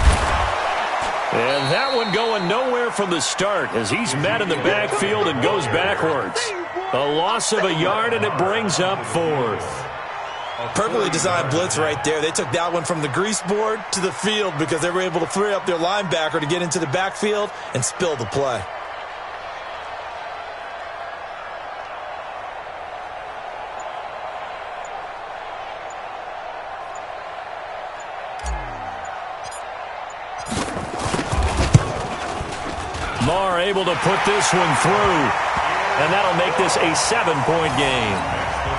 And that one going nowhere from the start as he's met in the backfield and goes backwards. A loss of a yard, and it brings up 4th. Perfectly designed blitz right there. They took that one from the grease board to the field because they were able to free up their linebacker to get into the backfield and spill the play. Marr able to put this one through, and that'll make this a 7-point game.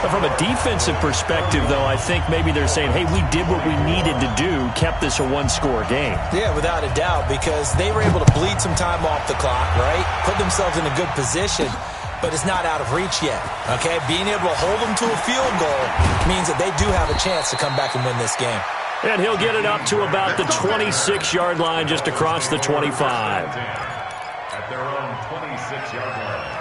But from a defensive perspective, though, I think maybe they're saying, hey, we did what we needed to do, kept this a one-score game. Yeah, without a doubt, because they were able to bleed some time off the clock, right? Put themselves in a good position, but it's not out of reach yet, okay? Being able to hold them to a field goal means that they do have a chance to come back and win this game. And he'll get it up to about the 26-yard line, just across the 25. At their own 26-yard line.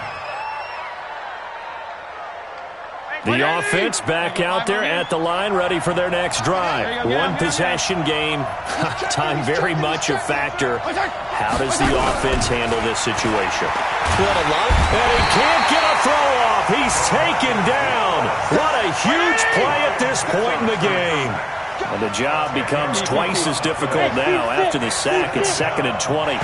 The offense back out there at the line, ready for their next drive. One possession game. Time very much a factor. How does the offense handle this situation? And he can't get a throw off. He's taken down. What a huge play at this point in the game. And the job becomes twice as difficult now after the sack. It's 2nd and 20.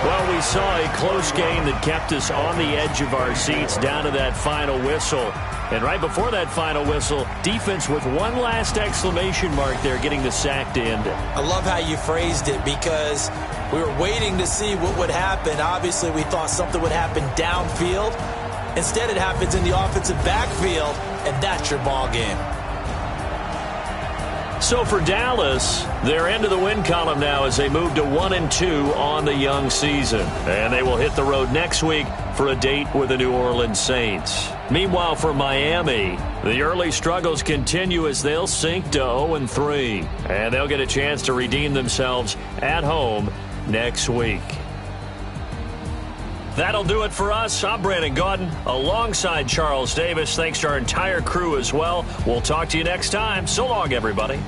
Well, we saw a close game that kept us on the edge of our seats down to that final whistle. And right before that final whistle, defense with one last exclamation mark there, getting the sack to end it. I love how you phrased it because we were waiting to see what would happen. Obviously, we thought something would happen downfield. Instead, it happens in the offensive backfield, and that's your ball game. So for Dallas, they're into the win column now as they move to 1-2 on the young season. And they will hit the road next week for a date with the New Orleans Saints. Meanwhile, for Miami, the early struggles continue as they'll sink to 0-3. And they'll get a chance to redeem themselves at home next week. That'll do it for us. I'm Brandon Gaudin alongside Charles Davis. Thanks to our entire crew as well. We'll talk to you next time. So long, everybody.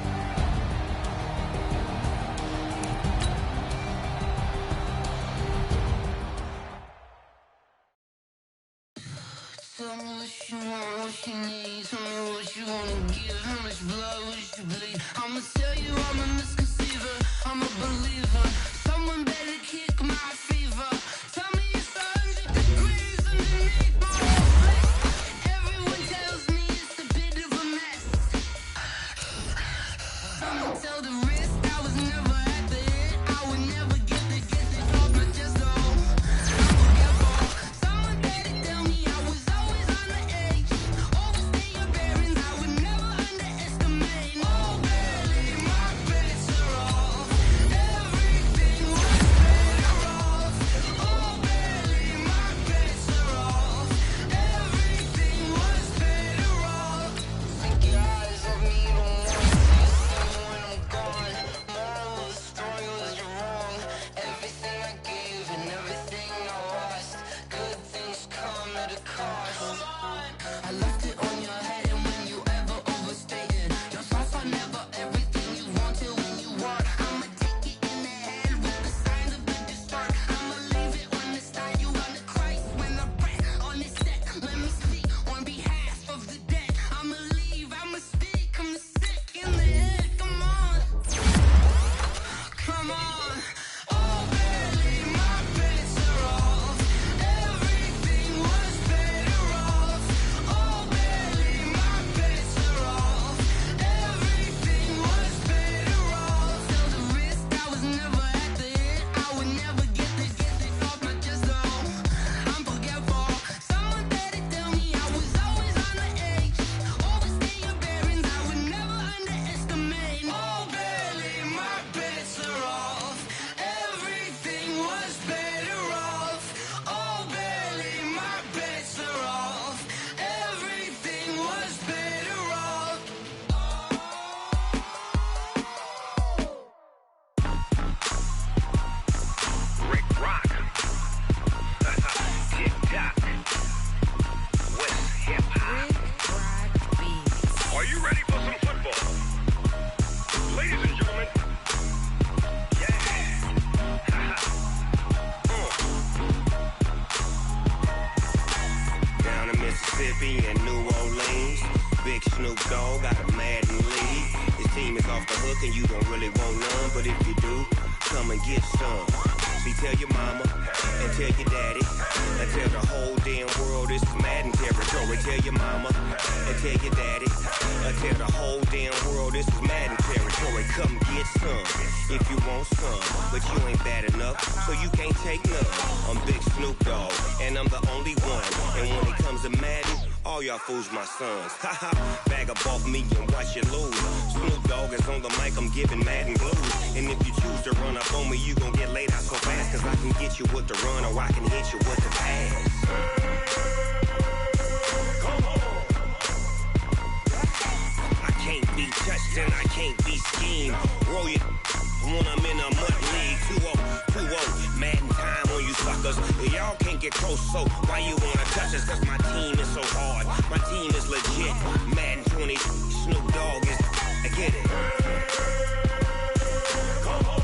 Tell me what you want, what you need. Tell me what you wanna give. How much blood would you bleed? I'ma tell you I'm a misconceiver. I'm a believer. Someone better kick my fever. Tell me it's 100 degrees underneath my vest. Everyone tells me it's a bit of a mess. Someone tell the risk I was never at the end. I would never get it off my chest though. Someone better tell me I was always on the edge. Overstay your bearings, I would never underestimate. New Orleans. Big Snoop Dogg got a Madden lead. His team is off the hook and you don't really want none, but if you do, come and get some. See, tell your mama and tell your daddy and tell the whole damn world this is Madden territory. Tell your mama and tell your daddy and tell the whole damn world this is Madden territory. Come get some if you want some, but you ain't bad enough, so you can't take none. I'm Big Snoop Dogg and I'm the only one, and when it comes to Madden, all y'all fools my sons. Haha, bag up off me and watch you lose. Snoop Dogg is on the mic, I'm giving Madden blues. And if you choose to run up on me, you gon' get laid out so fast, cause I can get you with the run or I can hit you with the pass. Come on. I can't be touched and I can't be schemed. Roll you when I'm in a mud league. 2-0, Madden time on you suckers. Y'all can't get close, so why you wanna touch us? Cause my team is so hard, my team is legit. Madden 20, Snoop Dogg is, I get it. Come on.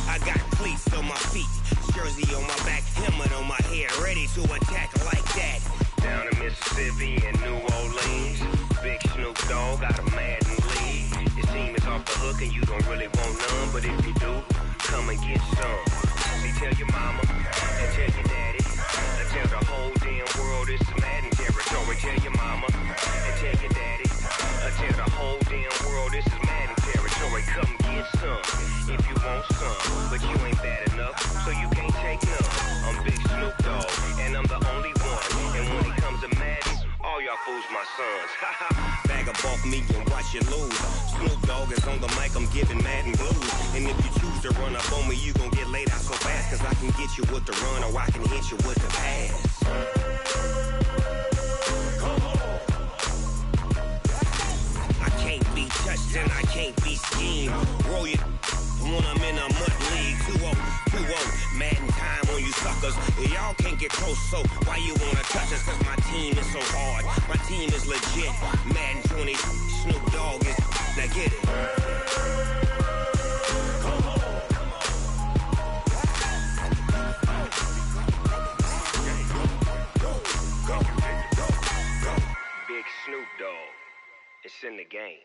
I got cleats on my feet, jersey on my back, helmet on my head, ready to attack like that. Down in Mississippi and New Orleans, Big Snoop Dogg got a Madden lead. Your team is off the hook and you don't really want none, but if you do, come and get some. See, tell your mama and tell your daddy and tell the whole damn world this is Madden territory. Tell your mama and tell your daddy and tell the whole damn world this is Madden territory. Come get some if you want some, but you ain't bad enough, so you can't take none. I'm Big Snoop Dogg and I'm the only one, and when it comes to Madden, all y'all fools my sons. Bag up off me and watch you lose. Snoop Dogg is on the mic, I'm giving Madden blues. And if you choose to run up on me, you gon' get laid out so fast, cause I can get you with the run or I can hit you with the pass. Come on. I can't be touched and I can't be schemed. Roll you when I'm in a mud league. 2-0, Madden time on you suckers. Y'all can't get close, so why you wanna touch us? Cause my team is so hard, my team is legit. Madden 20, Snoop Dogg is, now get it. Come on. Go. Big Snoop Dogg, it's in the game.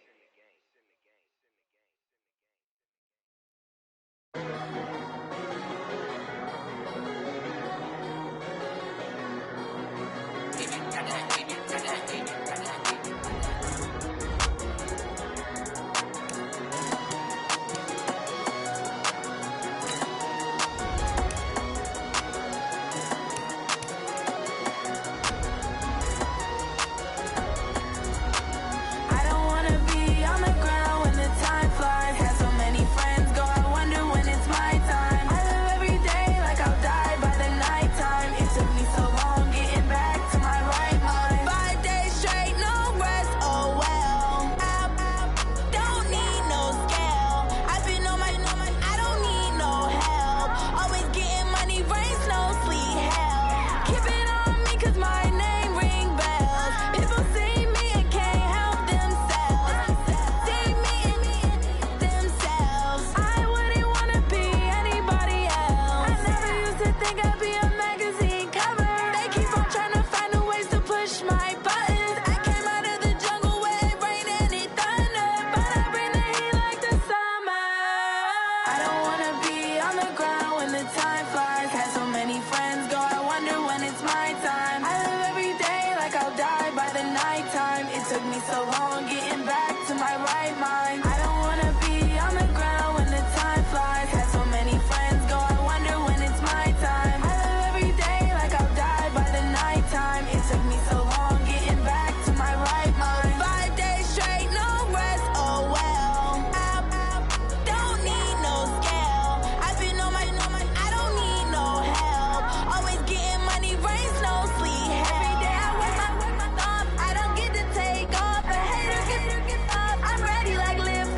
Live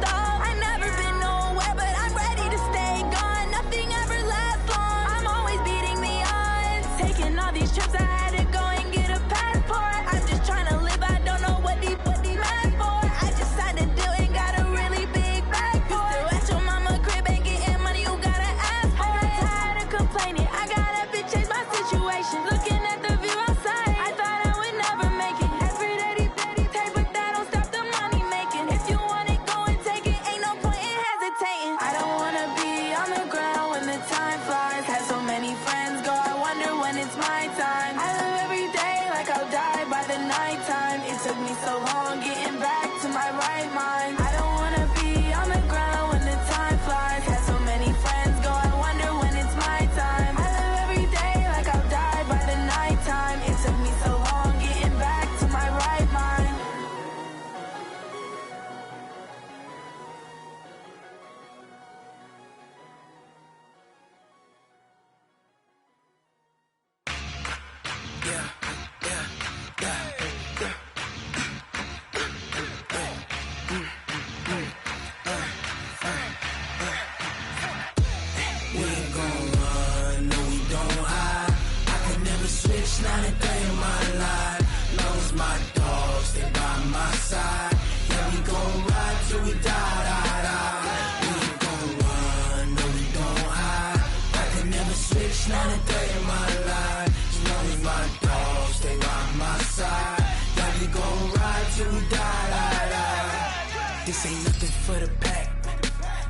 This ain't nothing for the pack.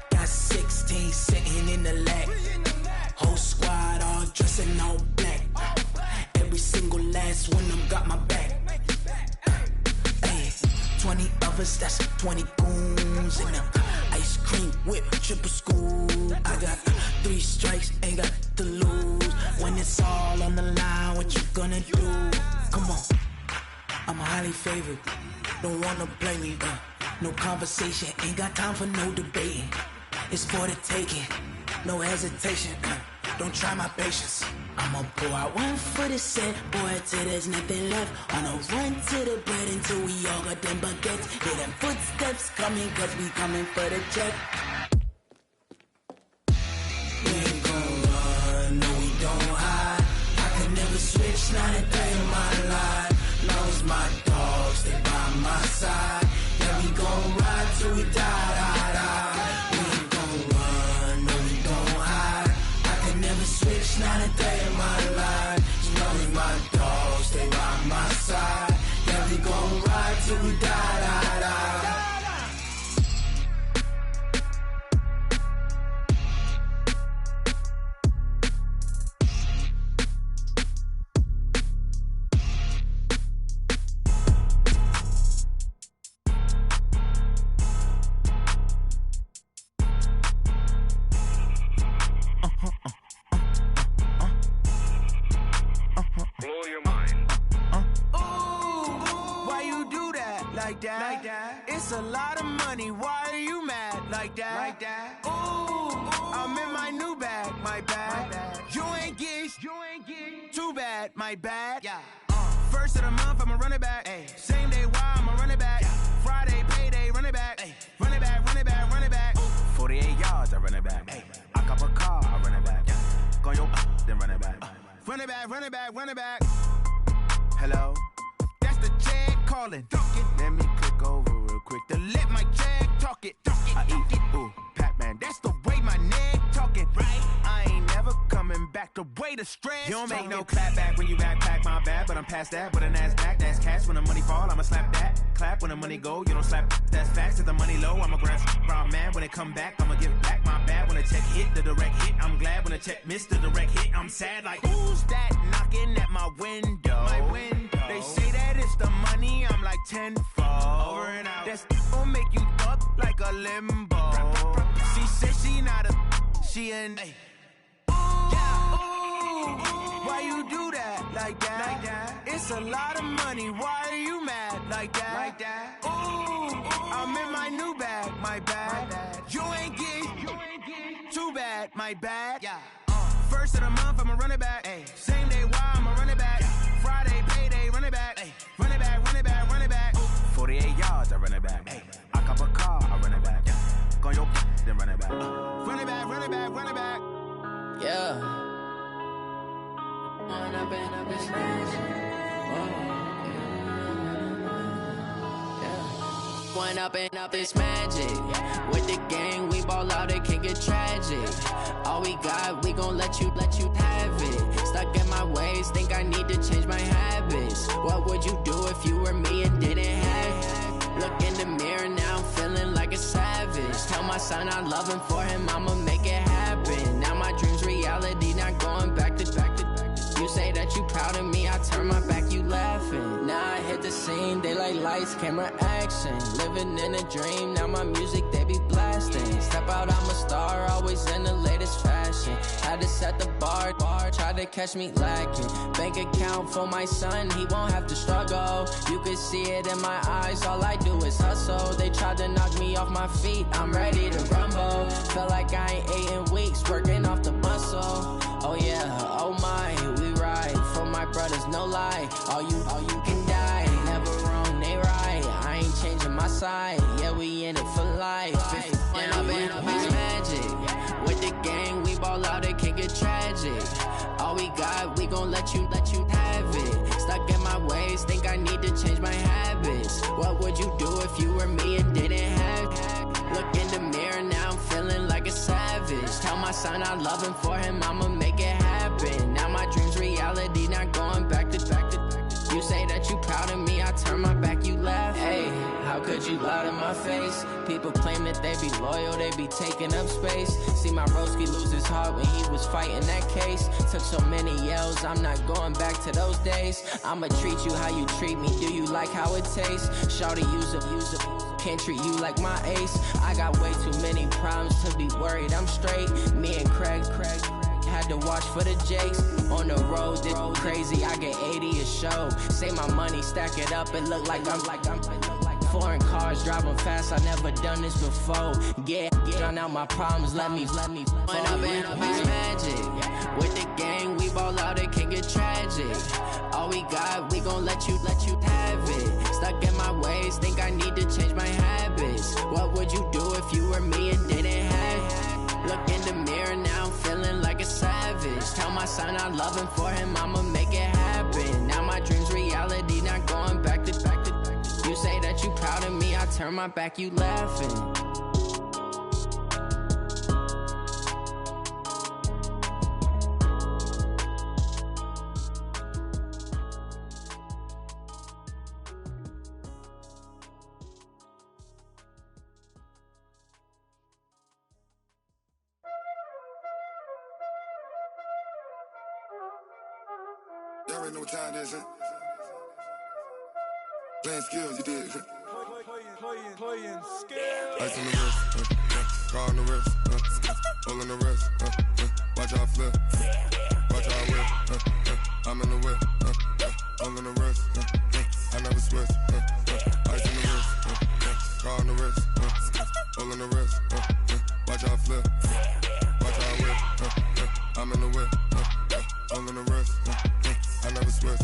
Got 16 sitting in the lap. Whole squad all dressed in all black. Every single last one of them got my back. Hey, 20 of us, that's 20 goons in them. Ice cream whip, triple scoop. I got 3 strikes, ain't got to lose. When it's all on the line, what you gonna do? Come on, I'm highly favored. Don't wanna blame me, no conversation, ain't got time for no debating. It's for the taking, no hesitation, don't try my patience. I'ma pour out one for the set, boy, till there's nothing left. On a run to the bread until we all got them baguettes. Hear them footsteps coming, cause we coming for the check. We ain't gon' run, no we don't hide. I can never switch, not a day in my life. Long as my dogs, they by my side. Yeah, we gon' ride till we die, die, die. We ain't gon' run, no we don't hide. I can never switch, not a day in my life. As long as my dogs, they by my side. Yeah, we gon' ride till we die, die, die. Blow your mind. Why you do that like that? Like that? It's a lot of money. Why are you mad like that? Like that? Ooh, I'm in my new bag, my bad. You ain't get too bad, my bad. Yeah. First of the month, I'ma run it back. Ay. Same day, why I'ma run it back. Friday, payday, run it back. Ay. Run it back, run it back, run it back. 48 yards, I run it back. Ay. I cop a car, I run it back. Go your then run it back. Run it back, run it back, run it back. Hello? That's the jag calling. Let me click over real quick to let my jag talk it. I eat, ooh, Pac-Man. That's the way my neck talking. Right? I ain't never coming back the way the stress. You don't make no clap back when you backpack my bad, but I'm past that. But a NASDAQ, that's cash. When the money fall, I'ma slap that. Clap when the money go, you don't slap. That's facts. If the money low, I'ma grab brown man. When it come back, I'ma give back my bad. When the check hit, the direct hit. I'm glad when the check missed the direct hit. I'm sad like, who's that knocking at my window? My window. They say that it's the money, I'm like tenfold. Over and out. That's gon' make you up like a limbo. She said she not a, she an. Ay. Why you do that like that? Like that? It's a lot of money. Why are you mad like that? Like that? Ooh, I'm in my new bag, my bad. You ain't get too bad, my bad. Yeah. First of the month, I'ma run it back. Ay. Same day, why I'ma run it back. Friday, payday, run it back. Ay. Run it back, run it back, run it back. 48 yards, I run it back. Ay. I cop a car, I run it back. Go your then run it back. Run it back, run it back, run it back. Yeah. When I've been up this magic. When up and up this magic. With the gang, we ball out, it can get tragic. All we got, we gon' let you have it. Stuck in my ways, think I need to change my habits. What would you do if you were me and didn't have it? Look in the mirror, now I'm feeling like a savage. Tell my son I love him, for him I'ma make it happen. Now my dream's reality, not going back to. You say that you proud of me, I turn my back, you laughing. Now I hit the scene, they like lights, camera, action. Living in a dream, now my music, they be blasting. Step out, I'm a star, always in the latest fashion. Had to set the bar, try to catch me lacking. Bank account for my son, he won't have to struggle. You can see it in my eyes, all I do is hustle. They tried to knock me off my feet, I'm ready to rumble. Felt like I ain't ate in weeks, working off the muscle. Oh yeah, oh my, we ride for my brothers, no lie. All you can die, never wrong, they right. I ain't changing my side, yeah, we in it for life. When I've been up, it's magic. With the gang, we ball out, it can get tragic. All we got, we gon' let you have it. Stuck in my ways, think I need to change my habits. What would you do if you were me and didn't have it? Look in the mirror, now I'm feeling like a savage. Tell my son I love him, for him I'ma make it happen. Now my dream's reality, not going back to. You say that you proud of me, I turn my back, you laugh. Hey, how could you lie to my face? People claim that they be loyal, they be taking up space. See my broski lose his heart when he was fighting that case. Took so many yells, I'm not going back to those days. I'ma treat you how you treat me, do you like how it tastes? Shawty use a can't treat you like my ace. I got way too many problems to be worried, I'm straight. Me and Craig had to watch for the Jakes. On the road, this crazy, I get 80 a show. Say my money, stack it up, it look like I'm foreign cars, driving fast, I never done this before. Drown out my problems, let me When up and up is magic. With the gang, we ball out, it can get tragic. All we got, we gon' let you have it. Stuck in my ways, think I need to change my habits. What would you do if you were me and didn't have it? Look in the mirror now, I'm feeling like a savage. Tell my son I love him, for him I'ma make it happen. Now my dream's reality, not going back to. You say that you proud of me, I turn my back, you laughing. Y'all already know what time it is, huh? Playing skills, you did. Playing skills. Ice on the wrist, car on the wrist, hole in the wrist, watch how I flip, watch how I whip, I'm in the whip, hole in the wrist, I never switch, ice on the wrist, car on the wrist, hole in the wrist, watch how I flip, watch how I whip, I'm in the whip, hole in the wrist, I never switch,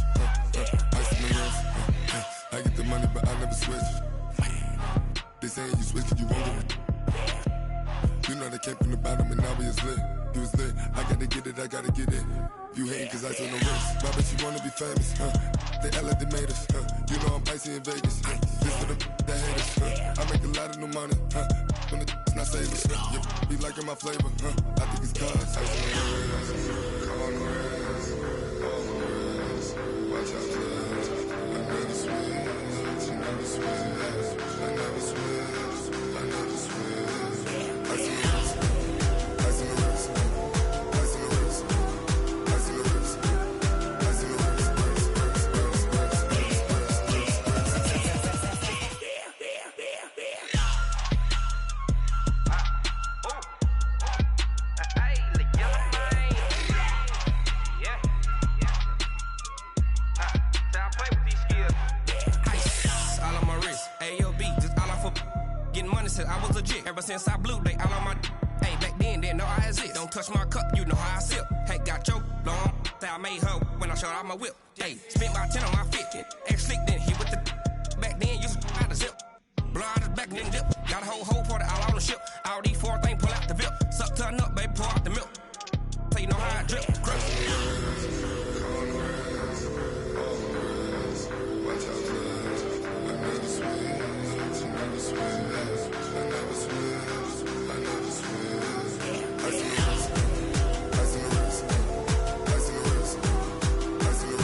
ice on the wrist, I get the money but I never switch. They say you switch cause you won't get it. You know they came from the bottom and now we is lit. You was lit, I gotta get it, I gotta get it. You hating cause ice on the wrist. Why bet you wanna be famous, They act like they made us, You know I'm icy in Vegas, This for the that hate us, I make a lot of new money, When the not savers, yeah, be liking my flavor, I think it's cause ice on the wrist, on the wrist, on the wrist. Watch out, cuz I never switch, I never switch, I never switch, I never switch. Ice on the wrist, ice on the wrist, ice on the wrist, ice on the wrist, ice on the wrist, I was legit ever since I blew they all on my hey back then didn't know I exist. Don't touch my cup, you know how I sip. Hey, got your long that I made her when I showed out my whip. Hey, spent about 10 on my 50. Ex slick then hit with the back then used to out the zip. Blow out his back then dip. Got a whole party all on the ship. All these four things pull out the VIP. Suck turn up, baby, pour out the milk. So you know how I drip. Crush. watch out, cuz I never switch, I never switch. I never switch, I never switch. Ice on the wrist, ice on the wrist, ice on the wrist, ice on the wrist, ice on the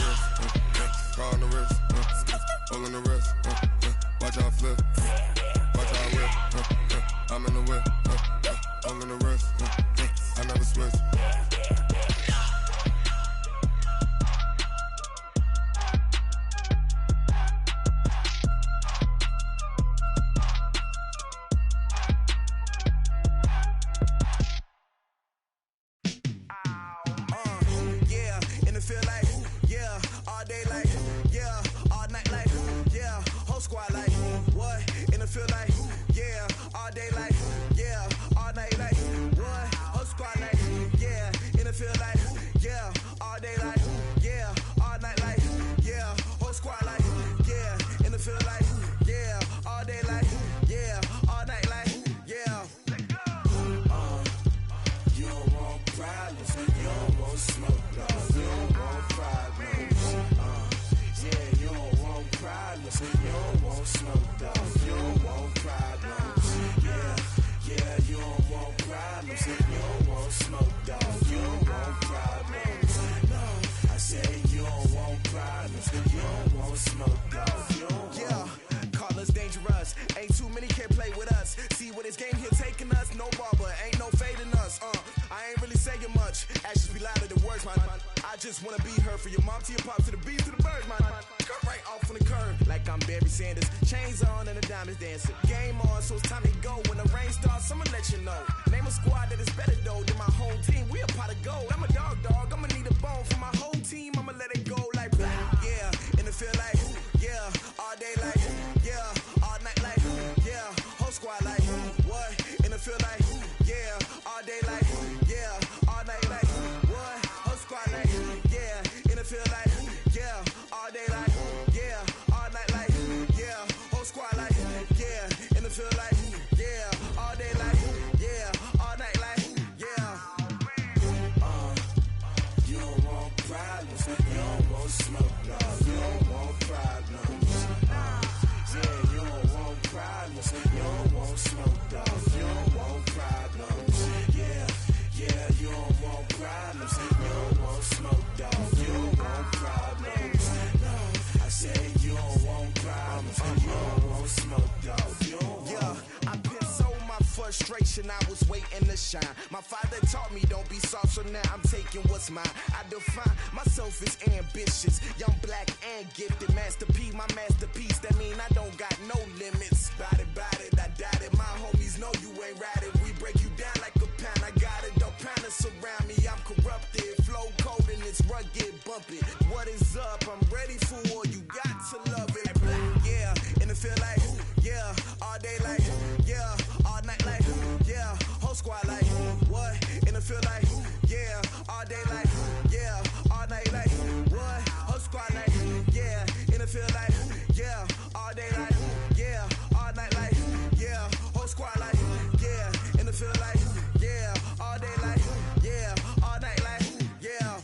wrist, car on the wrist, hole in the wrist, watch how I flip, watch how I whip, I'm in the whip, hole in the wrist, I never switch. Yeah, in the field like, yeah, all day like, yeah, all night like, yeah, whole squad like, what? In the field like, yeah, all day like, yeah, all night like, what? Whole squad like, yeah, in the field like, yeah, all day like, yeah, all night like, yeah, whole squad like, yeah, in the field like, yeah, all day like, yeah, all night like, yeah. You don't want problems, you don't want smoke, no. You don't want problems. just wanna be her. For your mom to your pop to the beat to the bird, man. Cut right off on the curve, like I'm Barry Sanders. Chains on and the diamonds dancing. Game on, so it's time to go. When the rain starts, I'ma let you know. Name a squad that is better though than my home team. We a pot of gold. I'm a dog. I'ma need a bone for my whole team. I'ma let it go like yeah. And it feel like yeah. All day like yeah. All night like yeah. Whole squad like what? And it feel like yeah. All day like yeah. All night like what? Whole squad like yeah. And it feel like yeah. All day like yeah. All night like yeah. Whole squad like yeah. And it feel like yeah. All day like yeah. All night like yeah. You don't want problems. You don't want smoke, dog. You don't want problems. Yeah, you don't want problems. You don't want smoke, dog. You don't want problems. Yeah, you don't want problems. You don't want smoke, dog. You don't want problems. No, I said you don't want problems. You don't want smoke, dog. You don't want. Yeah, I pissed so my frustration. I was waiting to shine. My father taught me don't be soft, so now I'm taking what's mine. I define myself as ambitious, young, black, and gifted. Master P, my masterpiece. That mean I don't got no limits. Bout it, I doubt it. My homies know you ain't ratted. We break you down like a pound. I got it, don't pound it surround me. I'm corrupted, flow cold and it's rugged, bump it. What is up? I'm ready for war. You got to love it. Yeah, and it feel like yeah. All day like yeah. All night like yeah. Whole squad like what? And it feel like yeah. All day like yeah. All night like what? Whole squad like yeah. And it feel like yeah. All day like yeah. All night like yeah. Whole squad like yeah. And it feel like yeah. All day like yeah. All night like yeah.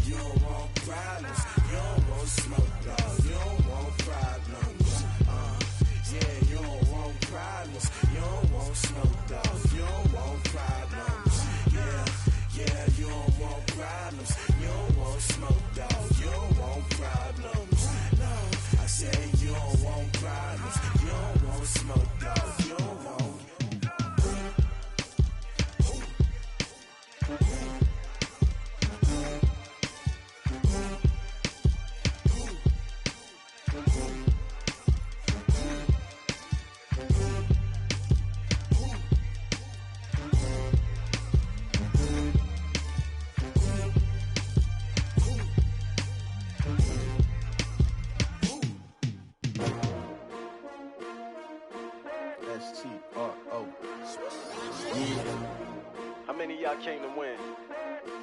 You don't want problems. You don't want smoke, dog. You don't want problems. Yeah, you don't want problems. You don't want smoke, dog. You don't want problems. Yeah, you don't want problems. You don't want smoke, dog. You don't want problems. No, I said you don't want problems. You don't want smoke, dog. You don't want. y'all came to win.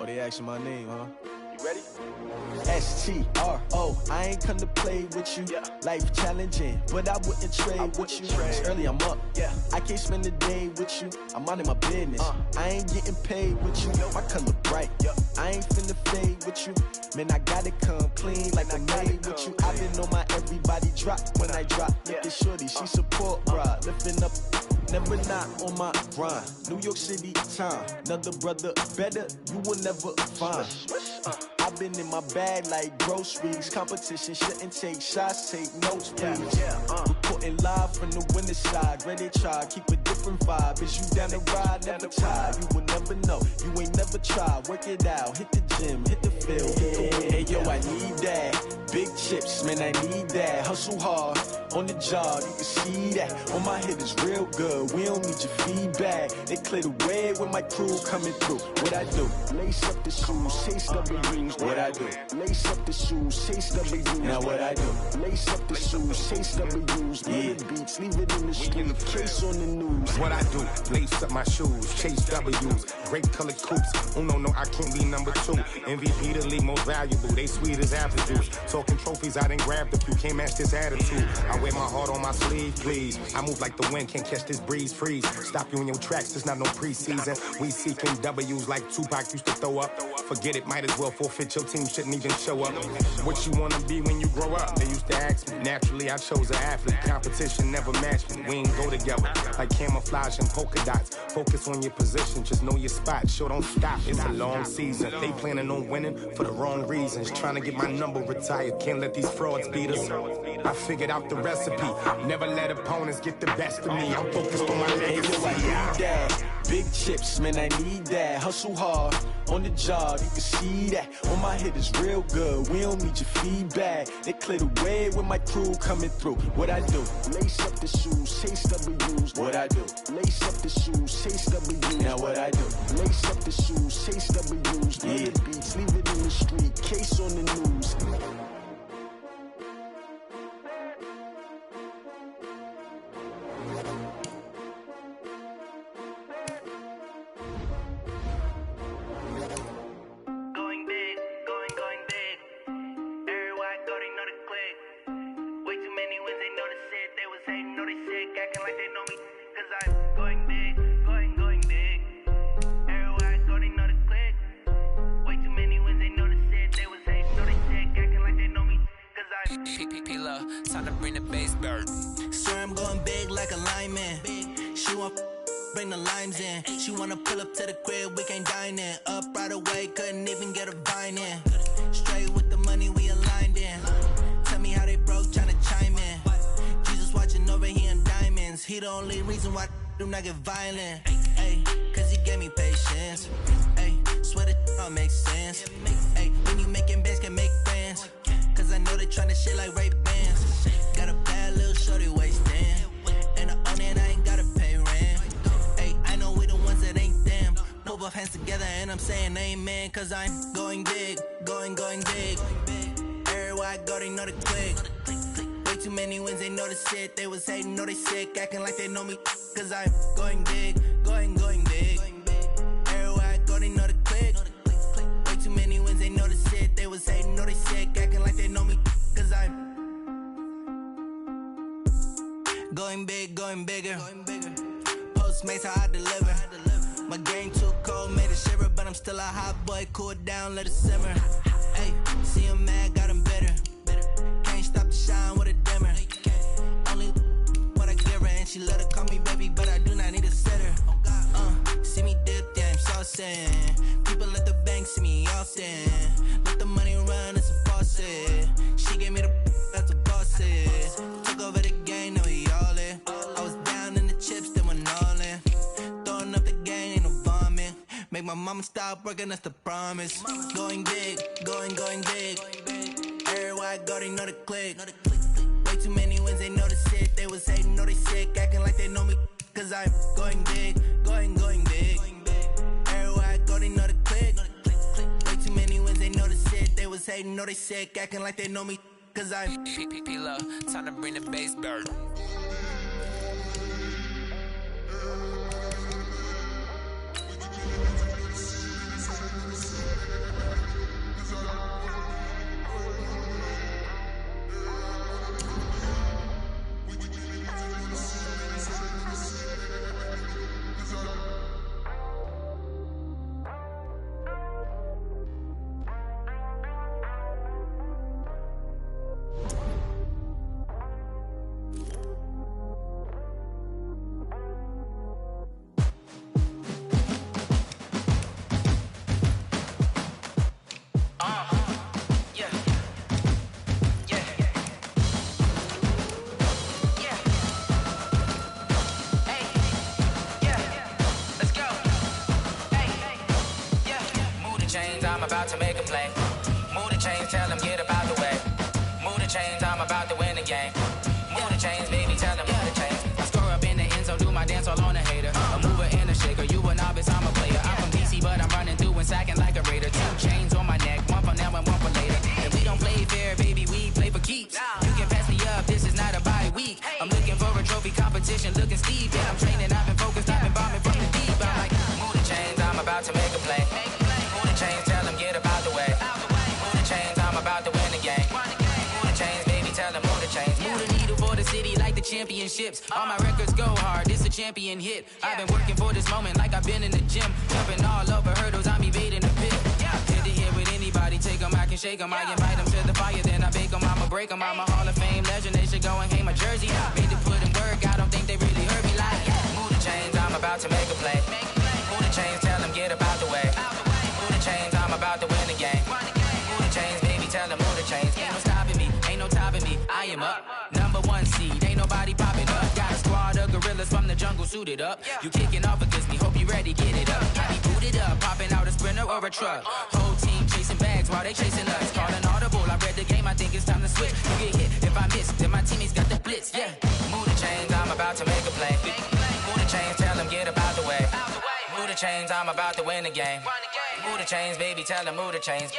Oh, they asking my name, huh? You ready? S-T-R-O, I ain't come to play with you. Life challenging, but I wouldn't trade with you. It's early, I'm up. I can't spend the day with you. I'm out of my business. I ain't getting paid with you. My color bright. I ain't finna fade with you. Man, I gotta come clean like I made with you. I been on my everybody drop when I drop. Look at shorty, she support, bruh. Lifting up, never not on my grind. New York City time, another brother better, you will never find. I've been in my bag like groceries. Competition shouldn't take shots, take notes, please. Reporting live from the winter side. Ready to try, keep a different vibe. Is you down the ride, never tired. You will never know, you ain't never tried. Work it out, hit the gym, hit the field, hit the win. Hey yo, I need that. Big chips, man, I need that. Hustle hard, on the job, you can see that. On my head is real good, we don't need your feedback. They clear the way with my crew coming through. What I do? Lace up the shoes, chase W's. What I do? Lace up the shoes, chase W's. Now what I do? Lace up the shoes, chase W's. Yeah, beats, leave it in the street, case on the news. What I do? Lace up my shoes, chase W's. Great colored coops. Oh no, I can't be number 2. MVP the league most valuable. They sweet as apple juice. Talking trophies, I done grabbed a few. Can't match this attitude. I wear my heart on my sleeve, please. I move like the wind, can't catch this breeze. Freeze. Stop you in your tracks. There's not no preseason. We seeking W's like Tupac used to throw up. Forget it, might as well forfeit. Your team shouldn't even show up. What you wanna be when you grow up? They used to ask me. Naturally, I chose an athlete. Competition never matched me. We ain't go together like camouflage and polka dots. Focus on your position, just know your spot. Sure, don't stop. It's a long season. They planning on winning for the wrong reasons. Trying to get my number retired. Can't let these frauds beat us. I figured out the recipe. Never let opponents get the best of me. I'm focused on my legacy. I need that. Big chips, man, I need that. Hustle hard, on the job, you can see that. On my head is real good, we don't need your feedback. They clear the way with my crew coming through. What I do? Lace up the shoes, chase W's. What I do? Lace up the shoes, chase W's. Now what I do? Lace up the shoes, chase W's. Yeah. The beats, leave it in the street, case on the news. Time to bring the bass bird. Swear I'm going big like a lineman. She want bring the limes in. She wanna pull up to the crib, we can't dine in. Up right away, couldn't even get a vine in. Straight with the money we aligned in. Tell me how they broke, tryna chime in. Jesus watching over here in diamonds. He the only reason why I do not get violent. Ay, cause he gave me patience. Ay, swear that all makes sense. Ay, when you making bands, can make friends. Cause I know they tryna shit like Ray-Bans. Got a bad little shorty wasting. And I own it, I ain't gotta pay rent. Ay, I know we the ones that ain't them. Move both hands together and I'm saying amen. Cause I'm going big, going big. Everywhere I go, they know the click. Way too many wins, they know the shit. They was hating, know they sick, acting like they know me. Cause I'm going big, going big. Everywhere I go, they know the click. Way too many wins, they know the shit. They was hating, know they sick, acting like they know me. Cause I'm going big, going bigger. Postmates, how I deliver. My game too cold, made it shiver. But I'm still a hot boy, cool it down, let it simmer. Hey, see him mad, got him bitter. Can't stop the shine with a dimmer. Only what I give her, and she let her call me baby, but I do not need a sitter. See me dip, yeah, I'm saucing. People at the bank see me often. Let the money run, it's a faucet. She gave me the that's a boss it. Took over the game, now we all in. I was down in the chips, then went all in. Throwing up the game, ain't no vomit. Make my mama stop working, that's the promise. Going big, going big. Everywhere I go, they know the click. Way too many wins, they know the shit. They was hating, know they sick, acting like they know me. Cause I'm going big, going big. Everywhere I go, they know the click. Way too many wins, they know the shit. They was hating, know they sick, acting like they know me. Cause I'm P-P-P-Lo, time to bring the bass bird. About to make a play. Move the chains, tell them get up out the way. Move the chains, I'm about to win the game. Move the chains, baby, tell them move the chains. I score up in the end zone, do my dance all on a hater. A mover and a shaker, you a novice, I'm a player. I'm from DC, but I'm running through and sacking like a raider. 2 chains on my neck, one for now and one for later. And we don't play fair, baby, we play for keeps. You can pass me up, this is not a bye week. I'm looking for a trophy competition, looking steep. Yeah, I'm training, I've been focused, I've been bombing from the deep. I'm like, move the chains, I'm about to make a play. Move the chains, tell them get up out the way. Move the chains, I'm about to win the game. Move the chains, baby, tell them move the chains. Move the needle for the city like the championships. All my records go hard, this a champion hit. I've been working for this moment like I've been in the gym. Jumping all over hurdles, I'm evading the pit. Hit to hit with anybody, take them, I can shake them. I invite them to the fire, then I bake them, I'ma break them. I'm a Hall of Fame legend, they should go and hang my jersey. Made to put in work, I don't think they really heard me like. Move the chains, I'm about to make a play. Move the chains, tell them get up out the way. Move the chains, I'm about to win the game. Move the chains, baby, tell them move the chains. Ain't no stopping me, ain't no topping me, I am up. #1 seed, ain't nobody popping up. Got a squad of gorillas from the jungle suited up. You kicking off against me, hope you ready, get it up. I be booted up, popping out a Sprinter or a truck. Whole team chasing bags while they chasing us. Call an audible, I read the game, I think it's time to switch. You get hit if I miss, then my teammates got the blitz, yeah. Move the chains, I'm about to make a play. Move the chains, tell them get about the way. Move the chains, I'm about to win the game. Move the chains, baby, tell them move the chains.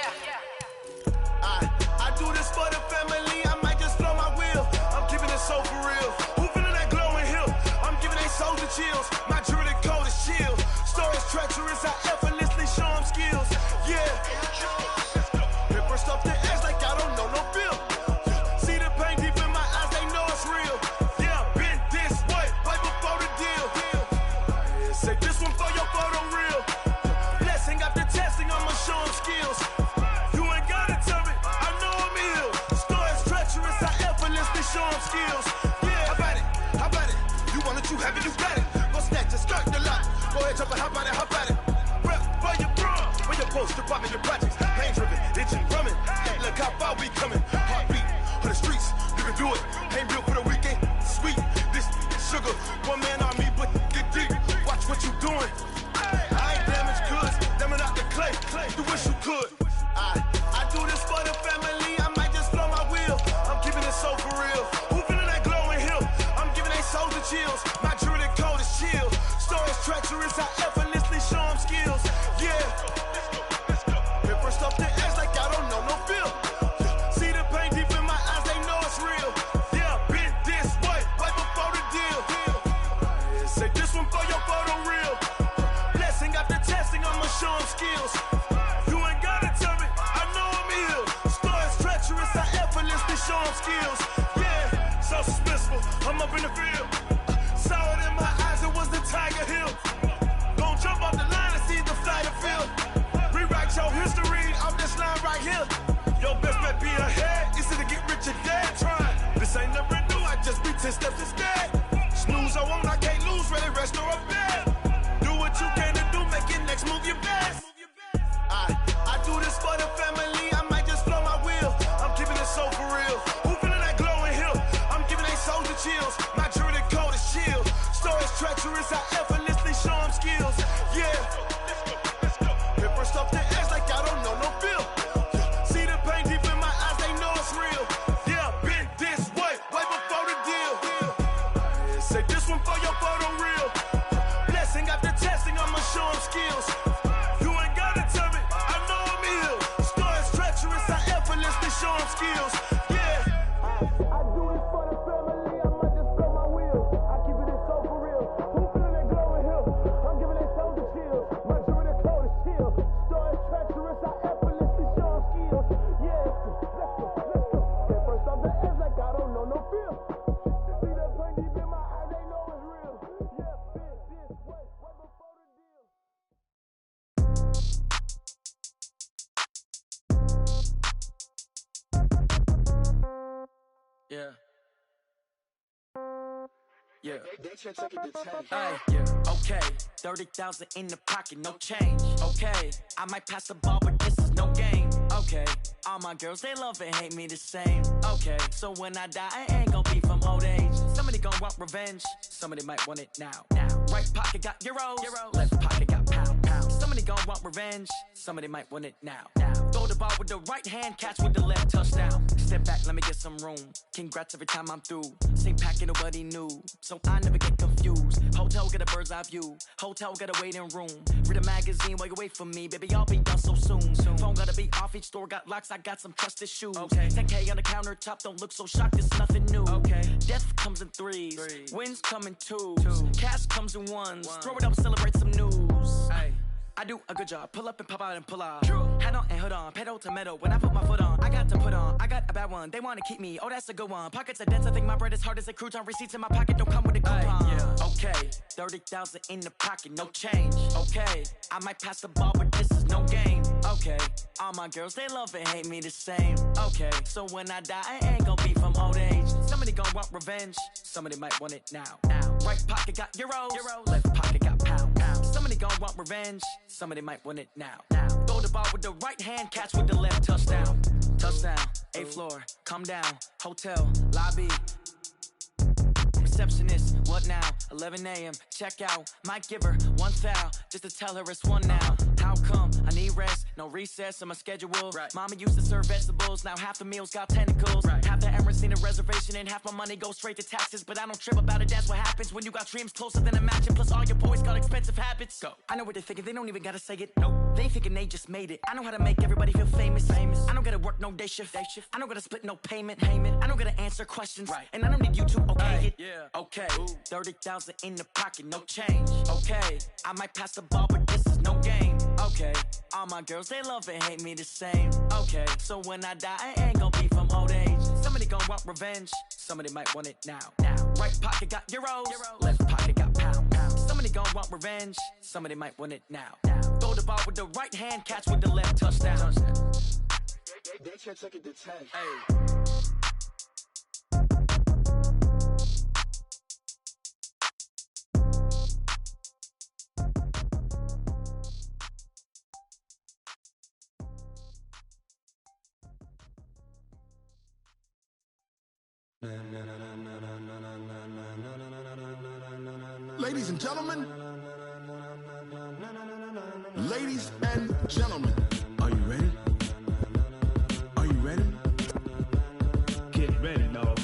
I do this for the family, I might just blow my wheel. I'm keeping it so for real. Who feeling that glowing hill? I'm giving they soldier chills. My jewelry code is chill. Stories treacherous, I effortlessly show them skills. Yeah. Paper stuff the edge like I don't know no bill. See the pain deep in my eyes, they know it's real. Yeah, been this way, right before the deal. Say this one for your photo real. Blessing after testing, I'ma show them skills. You ain't gotta tell me, I know I'm ill. Stories treacherous, I effortlessly show them skills. Yeah, how about it? How about it? You want it, you have it, you got it. Go snatch it, skirt the lot. Go ahead, jump it, how about it? How about it? Rep for your bro, for your post, department, your projects. Pain driven, itching, drumming. Look how far we coming. Heartbeat on the streets, you can do it. Ain't built for the weekend. Sweet, this sugar. One man army, but get deep. Watch what you doing. I ain't damaged goods, damn it out the clay. You wish you could. I do this for the family, I might just blow my wheel. I'm keeping it so for real. Who feeling that glowing hill? I'm giving they soldier chills. My jewelry code is chill. Stories treacherous, I effortlessly show them skills. Yeah. Paper stuff the edge like I don't know no feel. See the pain deep in my eyes, they know it's real. Yeah, been this way, right before the deal. Say this one for your photo real. Blessing after testing, I'ma show them skills. You ain't gotta tell me, I know I'm ill. Stories treacherous, I effortlessly show them skills. Yeah, so suspenseful, I'm up in the field. Saw it in my eyes, it was the Tiger Hill. Gon' jump off the line and see the flight of field. Rewrite your history off this line right here. Your best bet be ahead, easy to get rich or dead trying. This ain't never new, I just be 10 steps instead. Snooze, I won't, I can't lose, ready, rest or a bed. Do what you can to do, make your next move your best. I do this for the family, I might just blow my wheel. I'm keeping it so for real. Who feeling that glowing hill? I'm giving they soldier chills. My jewelry code is chill. Stories treacherous, I effortlessly show them skills. Yeah. Paper stuff the edge like I don't know no feel. See the pain deep in my eyes, they know it's real. Yeah, been this way, right before the deal. Say this one for your photo real. Blessing after testing, I'ma show them skills. You ain't gotta tell me, I know I'm ill. Stories treacherous, I effortlessly show them skills. Yeah. I do this for the family, I might just blow my wheel. I keep it so for real. Who feeling that glowing hill? I'm giving they soldier chills. My jewelry code is chill. Stories treacherous, I effortlessly show them skills. Yeah. Let's go. Get first off the edge like I don't know no feel. See that pain deep in my eyes, they know it's real. Yeah, been this way, right before the deal. Yeah. Yeah. Hey, yeah. Okay. 30,000 in the pocket, no change. Okay. I might pass the ball, but this is no game. Okay. All my girls, they love and hate me the same. Okay. So when I die, I ain't gonna be from old age. Somebody gonna want revenge. Somebody might want it now. Right pocket got euros. Left pocket got pounds. Somebody gonna want revenge. Somebody might want it now. Throw the ball with the right hand, catch with the left, touchdown. Step back, let me get some room. Congrats every time I'm through. Same packet, nobody knew, so I never get confused. Hotel get a bird's eye view. Hotel get a waiting room. Read a magazine while you wait for me, baby. I'll be done so soon. Phone gotta be off. Each store got locks. I got some trusted shoes. 10K on the countertop. Don't look so shocked. It's nothing new. Death comes in threes. Wins come in twos. Cash comes in ones. Throw it up, celebrate some news. I do a good job. Pull up and pop out and pull off. Hat on and hood on. Pedal to metal. When I put my foot on, I got to put on. I got a bad one. They want to keep me. Oh, that's a good one. Pockets are dense. I think my bread is hard as a crouton. Receipts in my pocket don't come with a coupon. Okay. 30,000 in the pocket. No change. Okay. I might pass the ball, but this is no game. Okay. All my girls, they love and hate me the same. Okay. So when I die, I ain't gonna be from old age. Somebody gonna want revenge. Somebody might want it now. Right pocket got euros. Left pocket got pounds. Somebody gonna want revenge. Somebody might want it now. Throw the ball with the right hand, catch with the left, touchdown. Touchdown, 8th floor, come down, hotel, lobby. receptionist. What now? 11 a.m. Check out. Might give her one foul just to tell her it's one now. How come? I need rest. No recess in my schedule. Right. Mama used to serve vegetables. Now half the meals got tentacles. Right. Half the errands need a reservation and half my money goes straight to taxes. But I don't trip about it. That's what happens when you got dreams closer than a match. And plus all your boys got expensive habits. Go. I know what they're thinking. They don't even gotta say it. Nope. They thinking they just made it. I know how to make everybody feel famous. I don't gotta work no day shift. I don't gotta split no payment. I don't gotta answer questions. Right. And I don't need you to okay it. Yeah. Okay. 30,000 in the pocket, no change. Okay. I might pass the ball, but this is no game. Okay. All my girls, they love and hate me the same. Okay. So when I die, I ain't gonna be from old age. Somebody gon' want revenge. Somebody might want it now. Right pocket got euros. Left pocket got pounds. Somebody gon' want revenge. Somebody might want it now. Throw the ball with the right hand, catch with the left, touchdown. They can't take it to 10. Hey. Ladies and gentlemen, are you ready? Are you ready? Get ready, dog.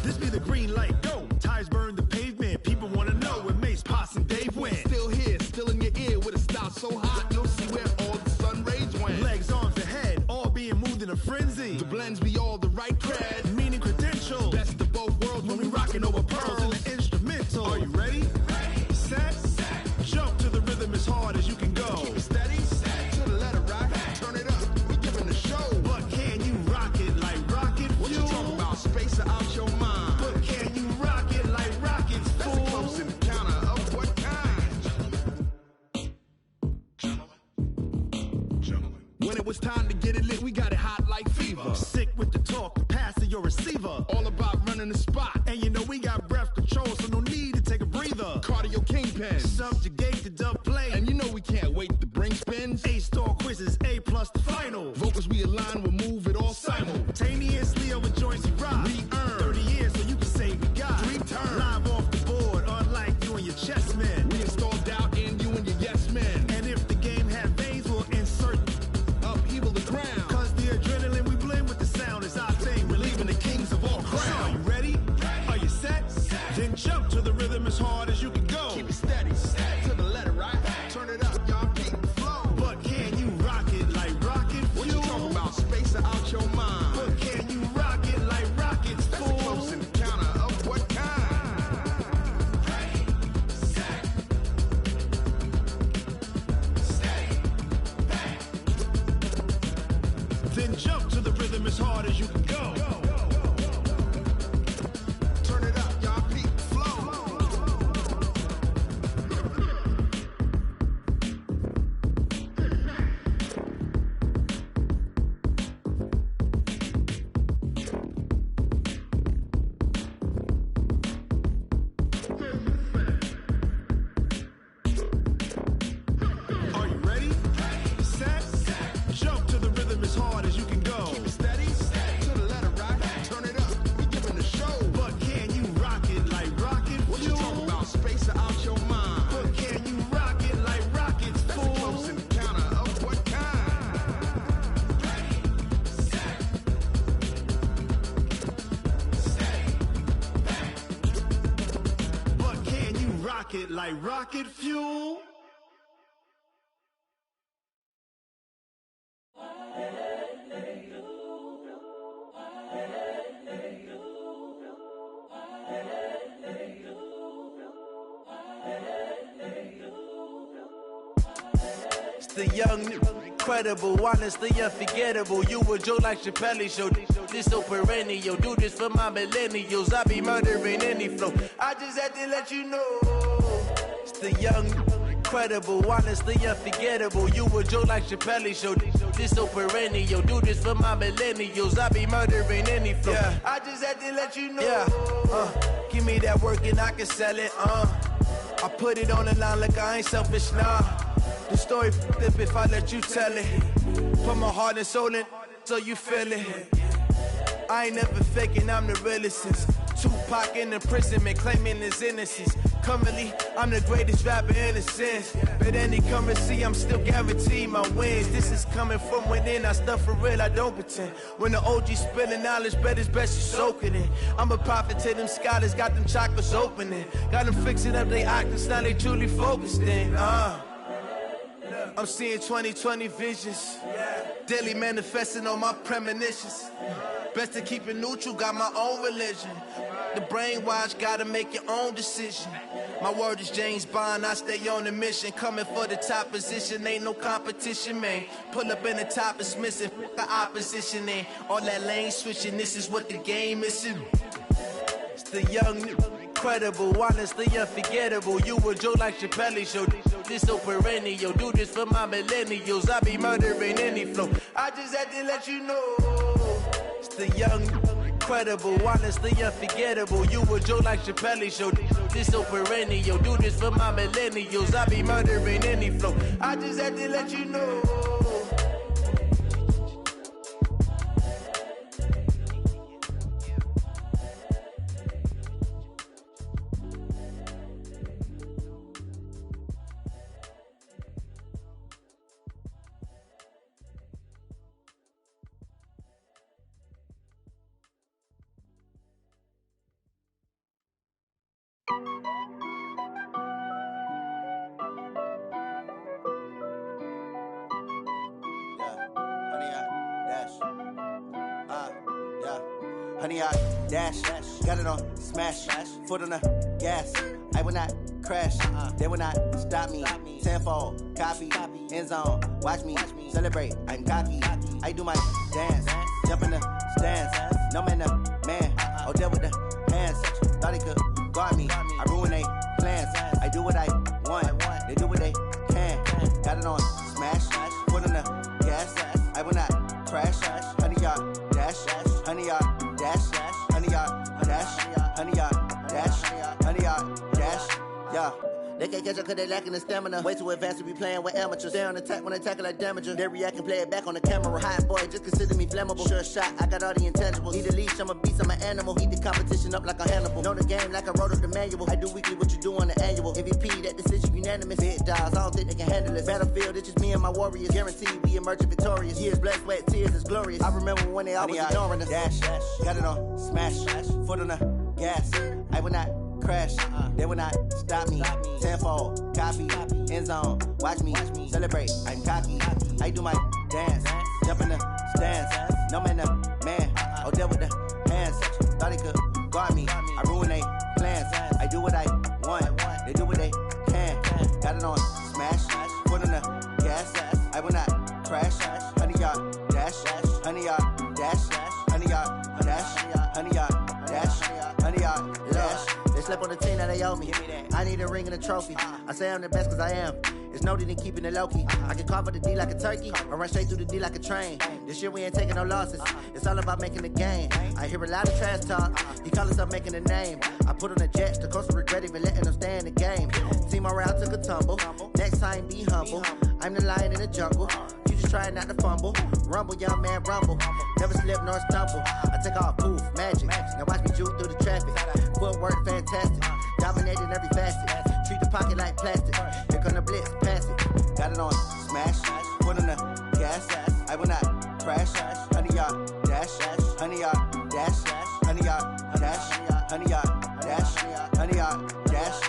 This be the green light, go. Tires burn the pavement. People wanna know when Mace, Potts, and Dave went. Still here, still in your ear with a style so hot, you'll see where all the sun rays went. Legs, arms, and head, all being moved in a frenzy. The blends be all the right cred, meaning credentials. Best of both worlds when we rockin' over pearls in the instrumental. Are you ready? Set, jump to the rhythm as hard as you can go. Keep it steady, to the letter right, turn it up, we giving the show. But can you rock it like rocket fuel? What you talking about, space out your mind? But can you rock it like rockets, fool? That's a close encounter of what kind? When it was time to get it lit, we got it hot like fever. Sick with the talk, the pass to your receiver. All about running the spot. And you know we got breath control, so no need to take a breather. Cardio kingpin, subjugate the dub play. And you know we can't wait to bring spins. A-star quizzes, A+ the final. Vocals we align, we'll move it all simultaneously over joints we rock. We earn 30 years so you can say we got 3 turns. Live off the board, unlike you and your chess men. We install doubt in you and your yes men. And if the game had veins, we'll insert upheaval the ground. Cause the adrenaline we blend with the sound is our thing. We're leaving the kings of all crowns. So are you ready? Are you set? Then jump to the rhythm as hard as you can go. Keep it steady, to the letter right. Turn it up, y'all keep the flow. But can you rock it like rocket fuel? What you talking about, space out your mind? But can you rock it like rockets, fool? That's a close encounter of what kind? Then jump to the rhythm as hard as you can go. Turn it up, y'all peak flow. Are you ready? Set, jump to the rhythm as hard as you can go. Keep it steady, to the letter right. Turn it up, we giving the show. But can you rock it like rocket fuel? What you talking about, space out your mind? But can you rock it like rockets, fool? That's a close encounter of what kind? But can you rock it like rocket fuel? It's the young, incredible, honestly unforgettable. You a joke like Chappelle Show. This so perennial. Do this for my millennials. I be murdering any flow. I just had to let you know. It's the young, incredible, honestly unforgettable. You a joke like Chappelle show. This so perennial. Do this for my millennials. I be murdering any flow. Yeah. I just had to let you know. Yeah. Give me that work and I can sell it. I put it on the line like I ain't selfish, nah. The story flip if I let you tell it. Put my heart and soul in so you feel it. I ain't never faking, I'm the realest since Tupac in imprisonment, claiming his innocence. Currently, I'm the greatest rapper in a sense. But any currency, I'm still guaranteed my wins. This is coming from within, I stuff for real, I don't pretend. When the OG spilling knowledge, bet it's best you soak it in. I'm a prophet to them scholars, got them chakras opening. Got them fixing up they octaves, now they truly focused in. I'm seeing 2020 visions. Daily manifesting on my premonitions. Best to keep it neutral, got my own religion. The brainwash, gotta make your own decision. My word is James Bond, I stay on a mission. Coming for the top position, ain't no competition, man. Pull up in the top, it's missing, the opposition, ain't all that lane switching, this is what the game is. It's the young, incredible, honestly unforgettable. You a joke like Chappelle show. This so perennial, do this for my millennials. I be murdering any flow. I just had to let you know. It's the young, incredible, honestly unforgettable. You a joke like Chappelle show. This so perennial, do this for my millennials. I be murdering any flow. I just had to let you know. Honey, I dash, got it on smash, foot on the gas. I will not crash, they will not stop me. Tenfold, copy, end zone, watch me celebrate. I'm cocky, I do my dance, jump in the stands. No man, man, oh deal with the hands. Thought he could guard me, I ruin they plans. I do what I want, they do what they can. Got it on smash, foot on the gas. I will not crash, honey, y'all dash, honey, y'all dash, honey, y'all dash, honey, y'all dash, honey, y'all dash, yeah. They can't catch up cause they lacking the stamina. Way too advanced to be playing with amateurs. Stay on attack when they tackle like damager. They react and play it back on the camera. Hot boy, just consider me flammable. Sure shot, I got all the intangibles. Need a leash, I'm a beast, I'm an animal. Eat the competition up like a Hannibal. Know the game like I wrote up the manual. I do weekly what you do on the annual. MVP, that decision unanimous. Big dogs, I don't think they can handle it. Battlefield, it's just me and my warriors. Guaranteed we emerge victorious. Years, blood, sweat, tears, it's glorious. I remember when they always ignoring us. Dash, got it on smash, foot on the gas. I will not crash, they will not stop me. Tenfold, copy, end zone, watch me celebrate. I'm cocky, I do my dance, jump in the stands. No man, man, oh deal with the hands. Thought he could guard me, I ruin they plans. I do what I want, they do what they can. Got it on smash, foot on the gas. I will not crash, honey, y'all dash, honey, y'all dash, honey, y'all dash, honey, y'all dash, honey, y'all dash. They slept on the team that they owe me. I need a ring and a trophy. I say I'm the best cause I am. It's no need in keeping it low-key. I can carve up the D like a turkey or run straight through the D like a train. This year we ain't taking no losses. It's all about making the game. I hear a lot of trash talk. He call himself making a name. I put on the Jets. The coach will regret even letting them stay in the game. Team morale took a tumble. Next time be humble. I'm the lion in the jungle. You just trying not to fumble. Rumble, young man, rumble. Never slip nor stumble. I take off, poof, magic. Now watch me juke through the traffic. Footwork fantastic. Dominating every facet. Treat the pocket like plastic. Here come the blitz, pass it. Got it on smash, foot on the gas. I will not crash. Honey, y'all dash, honey, y'all dash, honey, y'all dash, honey, y'all dash, honey, y'all dash.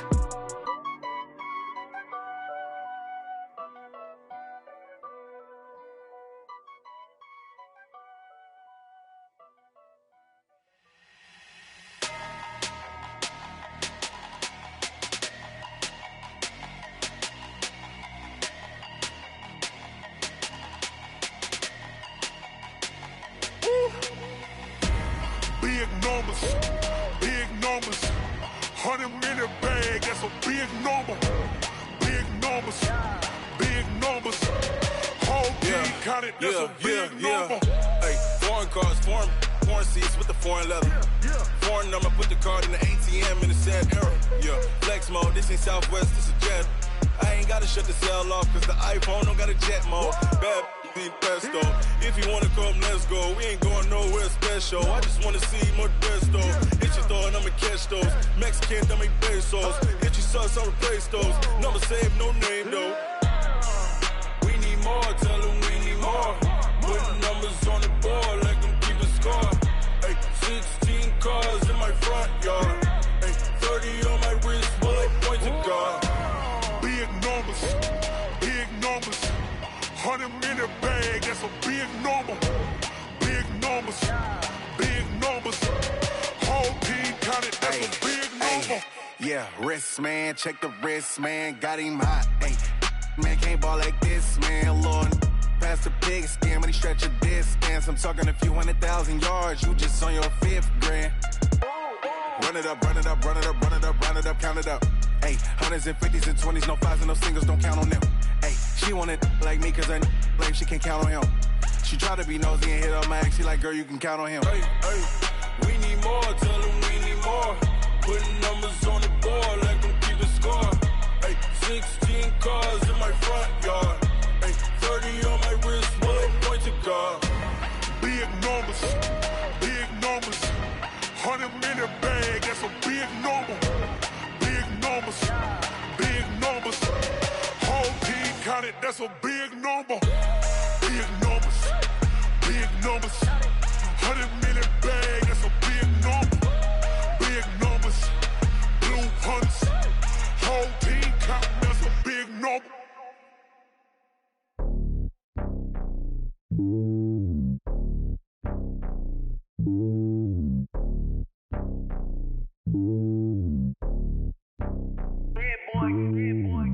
Big numbers, 100 minute bag, that's a big number. Big numbers, numbers. Big numbers. Whole team counted, that's a big number. Hey, foreign cars, foreign seats with the foreign leather. Foreign number, put the card in the ATM in the sad era. Yeah, flex mode, this ain't Southwest, this is jet. I ain't gotta shut the cell off, cause the iPhone don't got a jet mode. Bad need pesto. If you wanna come, let's go. We ain't going nowhere special. I just wanna see more pesto. Hit your throw and I'ma catch those. Mexican, don't make pesos. Hit your sus, I'll replace those. Number save, no name though. We need more, tell them we need more. Putting numbers on the board, like them keep a score. Hey, 16 cars in my front yard. Hey, 30 on my wrist, bullet points of God. Big numbers, big numbers. 100 in the bag, that's a big number. Big numbers, big numbers. Whole team counted, that's a big number. Yeah, wrist man, check the wrist man, got him hot. Hey, man can't ball like this, man. Lord, past the pig skin when he stretch a distance. I'm talking a few 100,000 yards, you just on your 5th grand. Run it up, run it up, run it up, run it up, run it up, count it up. Hey, 100s and 50s and 20s, no 5s and no singles, don't count on them. Hey, she want it like me, cause her blame, she can't count on him. She try to be nosy and hit up my ex, she like, girl, you can count on him. Hey, hey, we need more, tell them we need more. Putting numbers on the board, like them keep a score. Hey, 16 cars in my front yard. Hey, 30 on my wrist, bullet points of God. Big numbers, big numbers. 100 in the bag, that's a big number. Big numbers, big numbers. Whole team counted, that's a big number. Big numbers, big numbers. 100 in the bag, that's a big number. Big numbers, blue hunts. Whole team counting, that's a big number.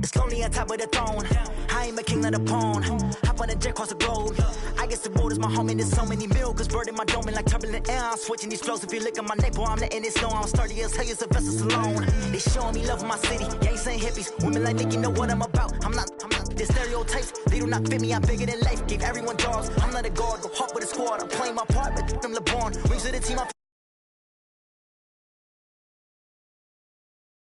It's lonely on top of the throne. I ain't a king of the pawn. Hop on a jet across the globe. I guess the road is my home and there's so many milkers. Bird in my dome and like turbulent air. I'm switching these flows. If you look at my neck, boy, I'm letting it snow. I'm sturdy as hell as a vessel alone. They showing me love in my city. Gangs ain't hippies. Women like Nicky know what I'm about. I'm not. The stereotypes, they do not fit me. I'm bigger than life. Gave everyone dogs. I'm not a guard. Go hawk with a squad. I'm playing my part, but them LeBron. Rings to the team.